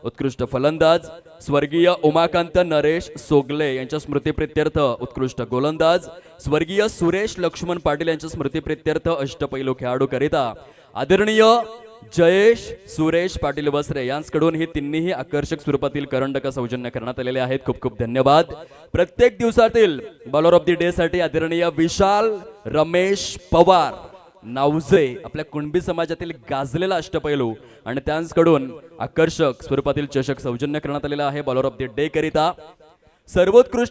उत्कृष्ट फलंदाज स्वर्गीय उमाकांत नरेश सोगले यांच्या स्मृतीप्रित्यर्थ उत्कृष्ट गोलंदाज स्वर्गीय सुरेश लक्ष्मण पाटील यांच्या स्मृतीप्रित्यर्थ अष्टपैलू खेळाडूकरिता आदरणीय जयेश सुरेश पाटील वसरे यांच्याकडून ही तिन्ही आकर्षक स्वरूपातील करंडक सौजन्य करण्यात आलेले आहेत. खूप खूप धन्यवाद. प्रत्येक दिवसातील बॉलर ऑफ द डे साठी आदरणीय विशाल रमेश पवार नावजे आपल्या कुणबी समाजातील गाजलेला अष्टपैलू आणि त्यांच्याकडून आकर्षक स्वरूपातील चषक सौजन्य करण्यात आलेला आहे बॉलर ऑफ द डे करिता. सर्वोत्कृष्ट